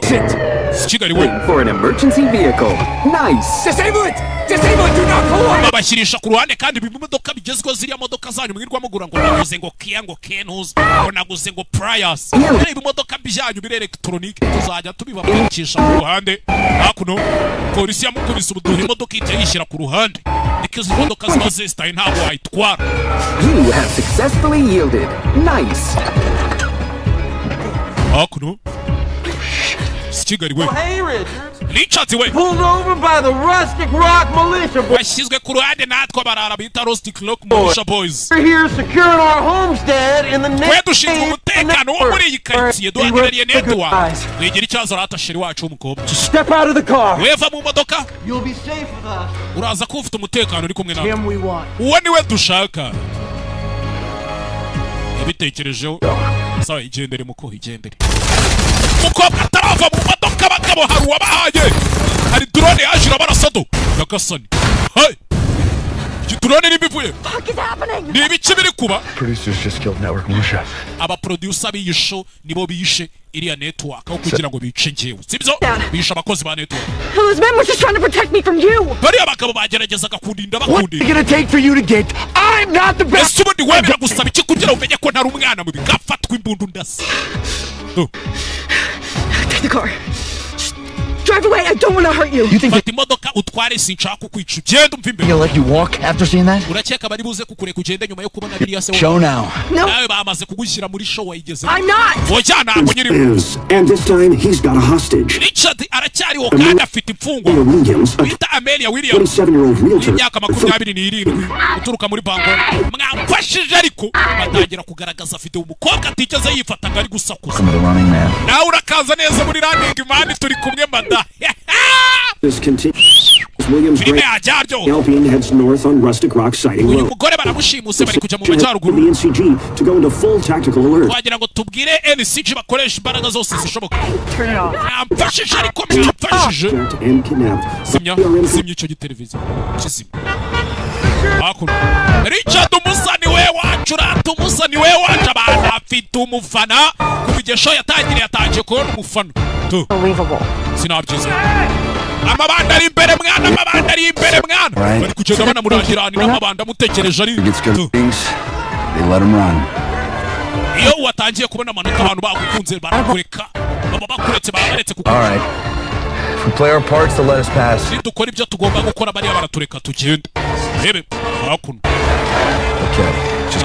kigali we. For an emergency vehicle. Nice. Disable it! Disable it! Do not pull on it! babashyirisha ku ruhande kandi bimodoka bigezweho ziriya modoka zanyu mwirwa mugura ngo naguze ngo Kia ngo Kenos ngo naguze ngo Prius. reba imodoka byanyu bire electronique tuzajya tubibabikisha ku ruhande. hakuno polisi yamukubise ubuduha imodoka ijya yishyira ku ruhande. because imodoka ziba zesitaye ntabwo wayitwara. You have successfully yielded. Nice. hakuno kigali we. Hey, Richards. Richards we. Pulled over by the Rustic Rock Militia Boys. bashyizwe ku ruhande natwe barara bita Rustic Rock Militia Boys. We're here securing our homestead in the twe dushinzwe umutekano wo muri iyi karitsiye duhagarariye network. wigira ikibazo rata sheri wacu w'umukobwa. Step out of the car. weva mu modoka. You'll be safe with us. uraza ko ufite umutekano uri kumwe nawe. Him we want. uwo niwe dushaka. yabitekerejeho. sawa igendere muko igendere. umukobwa atarava mu modoka abagabo hari uwabahaye. hari drone yaje irabarasado. nyagasani. hey drone n'ibivuye Fuck is happening? ni ibiki biri kuba Producers just killed network militia. aba producer b'iyisho nibo bishe iriya network aho kugira ngo bice njyewe sibyo bishe abakozi ba network. Those men were just trying to protect me from you. bariya bagabo bageragezaga kundinda bakundinda. What are you gonna take for you to get? I'm not the best. ese ubundi wemera gusaba iki kugira umenye ko ntari umwana mubi gafatwa imbundu ndasa. Take the car. Drive away. I don't want to hurt you. You think fata imodoka utware sinshaka kukwica ugenda umva imbere. they'll let you walk after seeing that? urakeka bari buze kukureka ugende nyuma yo kubona biriya se Show now. nawe bamaze kugushyira muri show wayigeze. I'm not. oya ntabwo nyiri. And this time he's got a hostage. Richard aracyariho kandi afite imfungwa. Wita Amelia Williams. 27-year-old realtor. imyaka 27 uturuka muri Bangor. mwamfashije ariko batangira kugaragaza afite umukobwa atigeze yifataga ari gusakuza. nawe urakaza neza muri running man turi kumwe mada. This continues. Williams Alpine heads north on Rustic Rock sighting road. umugore baramushimuse bari kujya mu majyaruguru. The NCG to go into full tactical alert. wagira ngo tubwire NCG bakoresha imbaraga zose zishoboka. Turn it off. mwamfashije ariko mwamfashije. simya icyo giteleviziyo kizima. hakuno Richard umusani we wacu rata umusani we wacu abantu afite umufana kubigesho yatangiye kubona umufana. sinabyiza amabanda ari imbere mwana amabanda ari imbere mwana bari kugenda banamurangirana n'amabanda amutekereje ari iyo watangiye kubona amanota abantu bagukunze barakureka baba bakuretse babaretse Alright. If we play our parts, they'll let us pass. dukora ibyo tugomba gukora bariya baratureka tugende rebe hakuno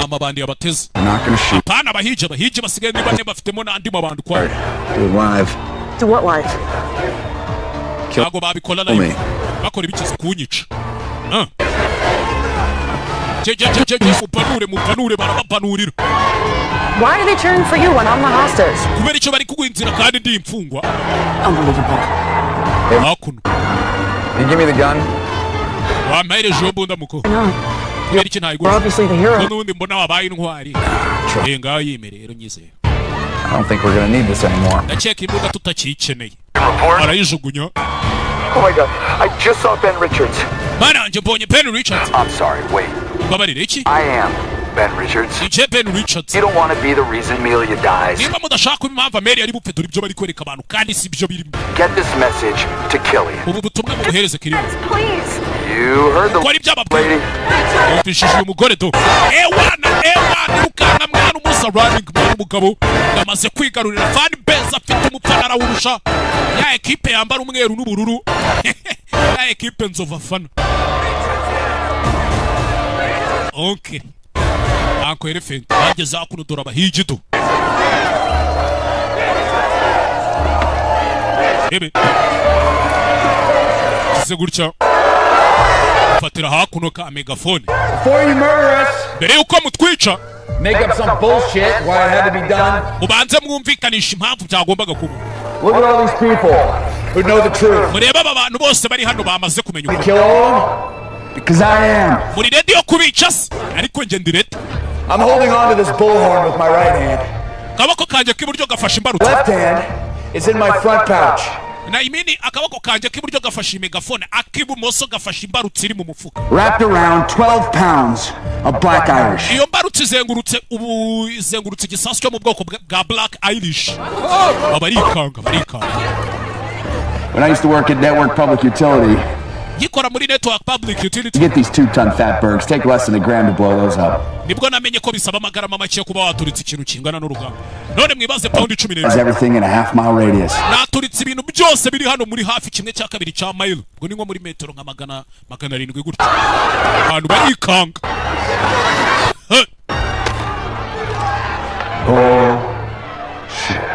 amabandi yabateze apana abahije basigaye niba ne bafitemo n'andi mabandi kwa Do it live. Do what live? ntago babikora live bakora ibikiza kunyica. mupanure barabapanurira. Why do they turn for you when I'm the hostage? kubera icyo bari kuguhinzira kandi ndi imfungwa. Unbelievable. hakuno You give me the gun? wampayireje mbunda muko kubera iki ntayigura. We're obviously the hero. n'ubundi mbona wabaye intwari. ngaho yimere rero nyizeye. I don't think we're gonna need this anymore. ndakeka imbunda tutakiyikeneye. arayijugunya. Oh my god, I just saw Ben Richards. Mana nje mbonye Ben Richards. I'm sorry, wait. Mbabarire iki? I am Ben Richards. Nje Ben Richards. You don't want to be the reason Amelia dies. Niba mudashaka impamvu Amelia ari bupfe dore ibyo bari kwereka abantu kandi si byo birimo. Get this message to Killian. ubu butumwa mubuhereze Killian. Please. You heard the lady. Ufishije umugore do. Ewana ukana mwana umusa running man umugabo yamaze kwigarurira fan base afite umupfana arawurusha. Ya equipe yambara umweru n'ubururu. Ya equipe nzova fana. Okay. Anko elephant bageze akuno dora bahijido. Ebe. Kise gutya. Fatira hakuno ka megafone. Before you murder us, mbere yuko mutwica, make up some bullshit why it had to be done. Ubanze mwumvikanisha impamvu byagombaga kuba. Look at all these people who know the truth. Mureba aba bantu bose bari hano bamaze kumenya ukuri. Kill all of them? Because I am. Muri ready yo kubica se? Ariko nge ndi ready. I'm holding on to this bullhorn with my right hand. Kabako kanje k'iburyo gafashe imbarutso. Left hand is in my front pouch. Na imini akabako kanje k'iburyo gafashe megafone, akibumoso gafashe imbarutso iri mu mufuka. Wrapped around 12 pounds of Black Irish. Iyo mbarutso izengurutse igisasu cyo mu bwoko bwa Black Irish. Barikanga. When I used to work at Network Public Utility, yikora muri Network Public Utility. You get these 2-ton fatbergs, take less than a gram to blow those up. Nibwo namenye ko bisaba amagarama make kuba waturitse ikintu kingana n'urugamba. None mwibaze pound 10. That's everything in a half-mile radius. Naturitse ibintu byose biri hano muri hafi kimwe cya kabiri cya mile. Ngo ni nko muri metero nka 700 gutyo. Abantu barikanga.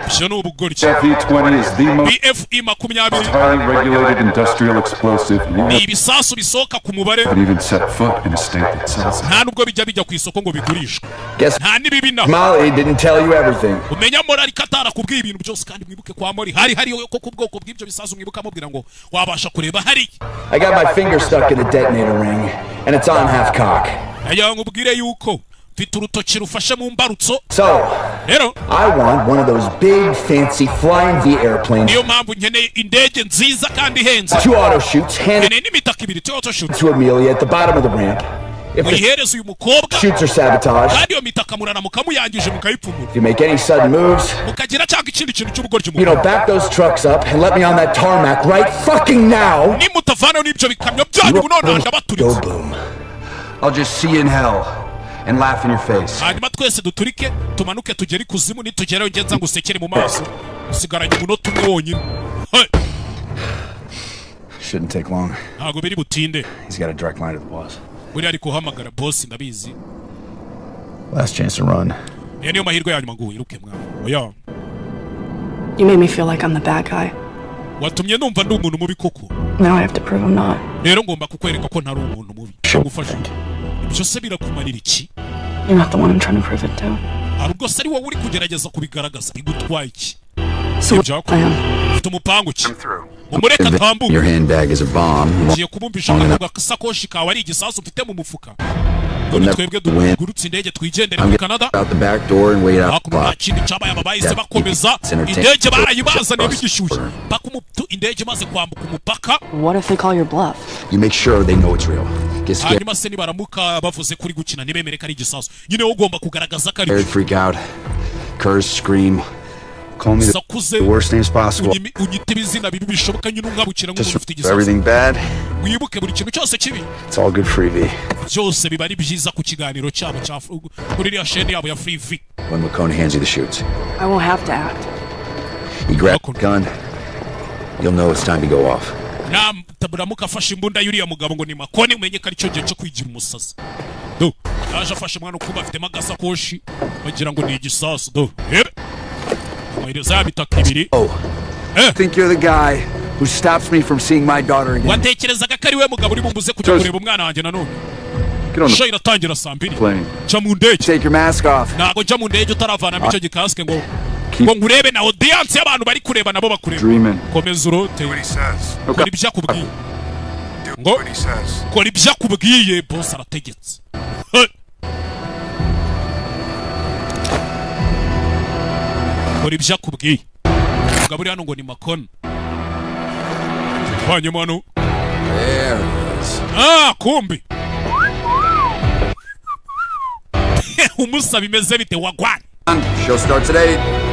BF-20 is the most highly regulated industrial explosive in Europe. Ibisasu bisoka ku mubare. But even set foot in a state that sells it. Nta nubwo bijya ku isoko ngo bigurishwe. Nta nibibina. Molly didn't tell you everything. Umenya morali katara kubwiye ibintu byose kandi mwibuke kwa Mori hari ko ku bwoko bw'ibyo bisasu mwibuka mubwira ngo wabasha kureba hari. I got my finger stuck in the detonator ring and it's on half cock. Aya ngubwire yuko urutoki rufashe mu mbarutso. So, I want one of those big fancy flying V airplanes. Niyo mpamvu nkeneye indege nziza kandi ihenze. 2 auto shoots handed n'imitaka ibiri 2 auto shoots to Amelia at the bottom of the ramp. muyihereze uyu mukobwa shoots or sabotage, kandi iyo mitaka murana mukamuyangije mukayipfumura if you make any sudden moves, mukagira cyangwa ikindi kintu cy'ubugoryi you know, back those trucks up and let me on that tarmac right fucking now. nimutavanaho n'ibyo bikamyo byanyu bunona ndabaturitse. boom. I'll just see you in hell and laugh in your face. hanyuma twese duturike tumanuke tugere ikuzimu nitugerayo ngenza ngo usekere mu maso usigaranye umunota umwe wonyine. Shouldn't take long. ntabwo biri butinde. He's got a direct line to the boss. buri ari kuhamagara boss ndabizi. Last chance to run. niyo mahirwe ya nyuma ngo wiruke mwana. oya You made me feel like I'm the bad guy. watumye numva ndi umuntu mubi koko. Now I have to prove I'm not. rero ngomba kukwereka ko ntari umuntu mubi. gufasha ibyo se birakumarira iki? You're not the one I'm trying to prove it to. hari ubwo se ari wowe uri kugerageza kubigaragaza bigutwaye iki? So what's the plan? ufite umupangu ki? umureka tambuka. Your handbag is a bomb. ngiye kubumvisha ko agasakoshi kawe ari igisasu ufite mu mufuka. twebwe dugurutse indege twigendere muri Canada. Out the back door and wait out. nta kindi cyabaye abahise bakomeza indege barayibazaniye bigishyushye paka indege imaze kwambuka umupaka. What if they call your bluff? You make sure they know it's real. hanyuma se nibaramuka bavuze kuri gukina ntibemere ko ari igisasu nyine wowe ugomba kugaragaza ko ari freak out, curse, scream. Call me the worst names possible. unyite ibizina bibi bishoboka nyine ungabukira ngo ufite igisasu. Everything bad. wibuke buri kintu cyose kibi. It's all good for V. byose biba ari byiza ku kiganiro cyabo cya kuri iriya sheni yabo ya Free V. When McCone hands you the shoots, I won't have to act. You grab the gun, you'll know it's time to go off. Taburamuka afashe imbunda y'uriya mugabo ngo ni makoni umenye ko ari cyo gihe cyo kwigira umusazi. Do yaje afashe mwana ukuba afite magasakoshi bagira ngo ni igisasu. Do amayireza yabitaka ibiri. I think you're the guy who stops me from seeing my daughter again. watekerezaga ko ari we mugabo uri bumbuze kujya kureba umwana wanjye nanone. show iratangira saa 2. jya mu ndege. Take your mask off. ntabwo jya mu ndege utaravanamo icyo gikaske ngo ngurebe na audience y'abantu bari kureba nabo bakureba. komeza urote. kora ibyo akubwiye. ngo kora ibyo akubwiye boss arategetse. kora ibyo akubwiye. mugabo uri hano ngo ni makoni. hanyuma hano. kumbi. umusaba imeze bite wagwana. Show starts at 8.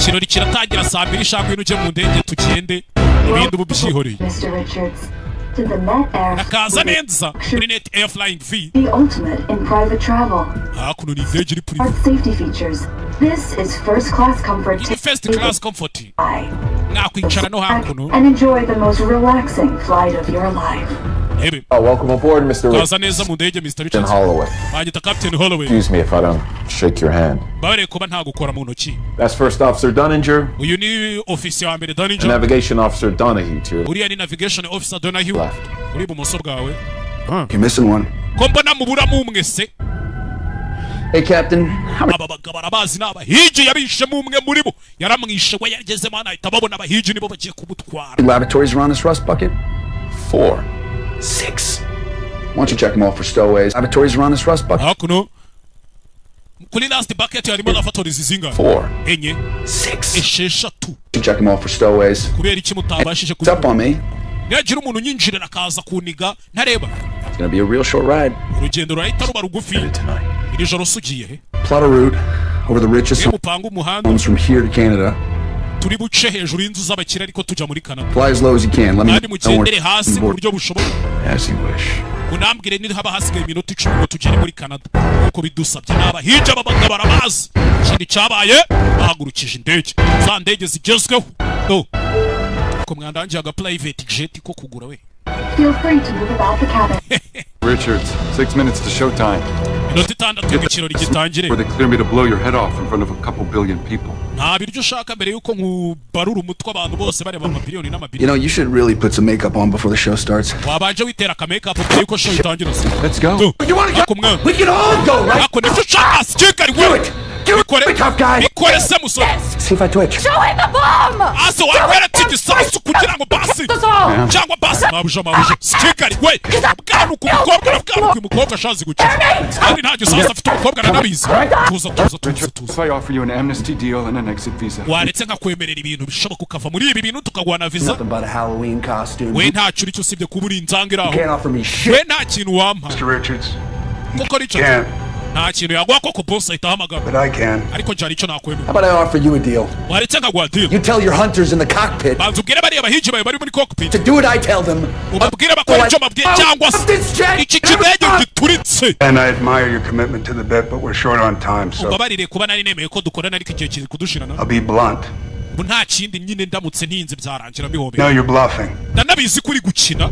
kirori kiratangira saa 2 ishaka uje mu ndege tugende ibindi ubu byihoreye. nakaza neza muri Net Air Flying V. The ultimate in private travel. hakuno ni indege iri private. Safety features. This is first class comfort. First class comfort. nakwicara no hakuno. And enjoy the most relaxing flight of your life. Welcome aboard, Mr. Kaza neza mu ndege Mr. Richard Holloway. Banyita Captain Holloway. Excuse me if I don't shake your hand. Bare kuba nta gukora mu ntoki. That's First Officer Dunninger. Uyu ni officer wa mbere Dunninger. Navigation Officer Donahue too. Uriya ni Navigation Officer Donahue. Uri bumoso bwawe. You're missing one. Ko mbona mubura mu mwese. Hey Captain. Aba bagabo arabazi n'abahiji yabishe mu mwe muri bo. Yaramwishe we yageze mana ahita babona abahiji nibo bagiye kumutwara. Laboratories around this rust bucket? 4. 6. Why don't you check them all for stowaways? Laboratories around this rust bucket? Hakuno. Kuri last bucket harimo laboratories zinga. 4. Enye. 6. Esheshatu. You check them all for stowaways. Kubera iki mutabashije It's up on me. Yagira umuntu nyinjirira akaza kuniga ntareba. It's gonna be a real short ride. Urugendo rurahita ruba rugufi. Iri joro sugiye he? Plot a route over the richest homes from here to Canada. Turi buce hejuru y'inzu z'abakire ariko tujya muri Canada. Fly as low as you can. Let me mugendere hasi mu buryo bushoboka. As you wish. Unambwire ni haba hasigaye iminota 10 ngo tugere muri Canada. Uko bidusabye n'abahija babagabo barabazi. Ikindi cyabaye bahagurukije indege. Za ndege zigezweho. Ko mwandanje aga private jet ko kugura we. Feel free to move about the cabin. Richards, 6 minutes to showtime. Inoti 6 y'ikirori gitangire. Or they clear me to blow your head off in front of a couple billion people. Nta biryo ushaka mbere yuko nkubarura umutwe abantu bose bareba amabiliyoni n'amabiliyoni. You know, you should really put some makeup on before the show starts. Wabanje witera ka makeup mbere yuko show itangira. Let's go. You want to go? We can all go, right? Ako nibyo ushaka sikari we. Do it, tough guy. Ikore se musore. See if I twitch. Show him the bomb! Aso wakwera igisasu kugira ngo basi cyangwa basi mabuja stikari we bwana ku mukobwa bwana ku mukobwa ashazi gukira kandi nta gisasu afite umukobwa nanabizi tuza If I offer you an amnesty deal and an exit visa. waretse nkakwemerera ibintu bishoboka ukava muri ibi bintu tukagwana visa Nothing but a Halloween costume. we nta cyo uricyo usibye kuba uri inzangiraho You can't offer me shit. we nta kintu wampa Mr. Richards, kuko Richard nta kintu yaguha koko boss ahita ahamagara but I can. ariko njye icyo nakwemera How about I offer you a deal? waretse nkaguha deal You tell your hunters in the cockpit banza ubwire bariya bahigi bawe bari muri cockpit to do what I tell them. ubabwire bakora icyo mbabwiye cyangwa se iki kidege gituritse. And I admire your commitment to the bit, but we're short on time, so ubabarire kuba nari nemeye ko dukorana ariko igihe kiri kudushirana. I'll be blunt. ubu nta kindi nyine ndamutse ntinze byarangira No, mbihobera. you're bluffing. ndanabizi kuri gukina.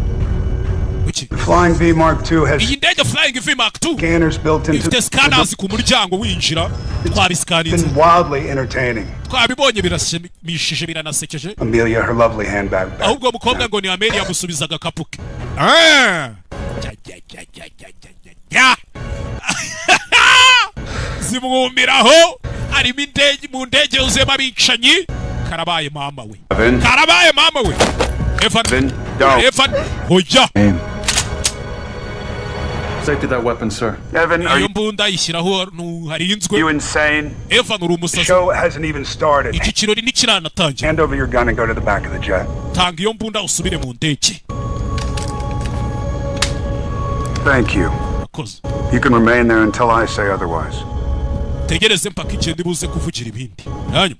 The Flying V Mark II has iyi ndege Flying V Mark II scanners built into ifite scanners ku muryango winjira twabisikaninze. been wildly entertaining. twabibonye birashimishije biranasekeje. Amelia, her lovely handbag back. ahubwo mukobwa ngo ni Amelia yamusubizaga agakapu ke. zimwumiraho harimo indege mu ndege yuzuyemo abicanyi. karabaye mama we karabaye mama we Evan hoya Safety that weapon, sir. Evan, are iyo mbunda ishyiraho harinzwe. you insane? Evan uri The umusazi. show hasn't even started. iki kirori ntikiranatangira. Hand over your gun and go to the back of the jet. tanga iyo mbunda usubire mu ndege. Thank you. You can remain there until I say otherwise. tegereze mpaka igihe ndibuze kuvugira ibindi.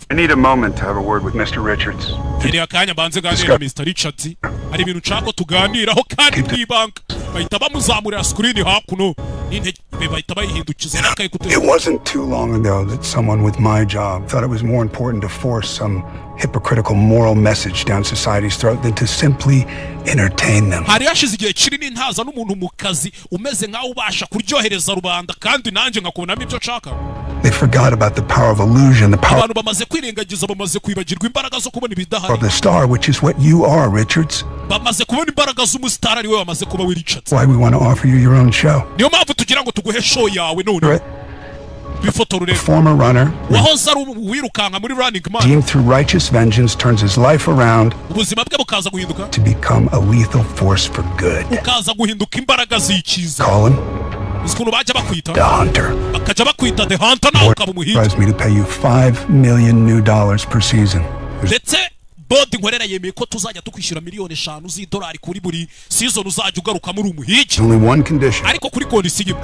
I need a moment to have a word with Mr. Richards. Iri akanya banze ganira Mr. Richards. Hari ibintu nshaka tuganiraho kandi kwibanga. bahita bamuzamurira screen hakuno. n'intege bahita bayihindukiza n'akaye kuteza. It wasn't too long ago that someone with my job thought it was more important to force some hypocritical moral message down society's throat than to simply entertain them. hari hashize igihe kinini ntaza n'umuntu mu kazi umeze nkaho ubasha kuryohereza rubanda kandi nanjye nkakubonamo ibyo nshaka. They forgot about the power of illusion, the power abantu bamaze kwirengagiza bamaze kwibagirwa imbaraga zo kubona ibidahari. of the star, which is what you are, Richards. bamaze kubona imbaraga z'umustar ari we wamaze kuba we Richards. Why we want to offer you your own show. niyo mpamvu tugira ngo tuguhe show yawe none. Former runner, wahoze ari wirukanka muri Running Man, redeemed through righteous vengeance, turns his life around ubuzima bwe bukaza guhinduka to become a lethal force for good. bukaza guhinduka imbaraga z'ikiza. Call him ukuntu bajya bakwita The Hunter. bakajya bakwita The Hunter nawe ukaba umuhinzi. Advised me to pay you $5 million per season. ndetse bodi nkorera yemeye ko tuzajya tukwishyura $5,000,000 z'idolari kuri buri season uzajya ugaruka muri umuhigi. Only one condition. ariko kuri kondisiyo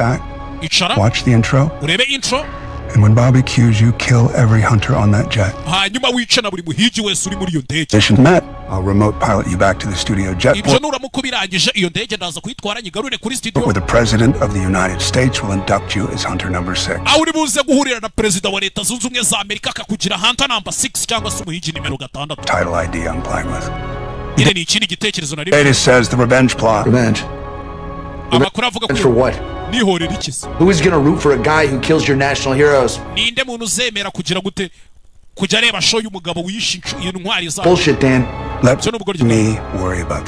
icara Watch the intro. urebe intro And when Bobby cues you, kill every hunter on that jet. hanyuma wice na buri muhigi wese uri muri iyo ndege. Mission met. I'll remote pilot you back to the studio jet ibyo nuramuka ubirangije iyo ndege ndaza kuyitwara nyigarure kuri studio. where the President of the United States will induct you as Hunter number 6. aho uri buze guhurira na perezida wa leta zunze ubumwe za Amerika akakugira Hunter number 6 cyangwa se umuhigi nimero 6. Title ID I'm playing with. ire ni ikindi gitekerezo na It says the revenge plot. Revenge. amakuru avuga For what? nihorera ikisi. Who is gonna root for a guy who kills your national heroes? ninde muntu uzemera kugira gute kujya areba show y'umugabo wishe intwari za Bullshit, Dan. Let me worry about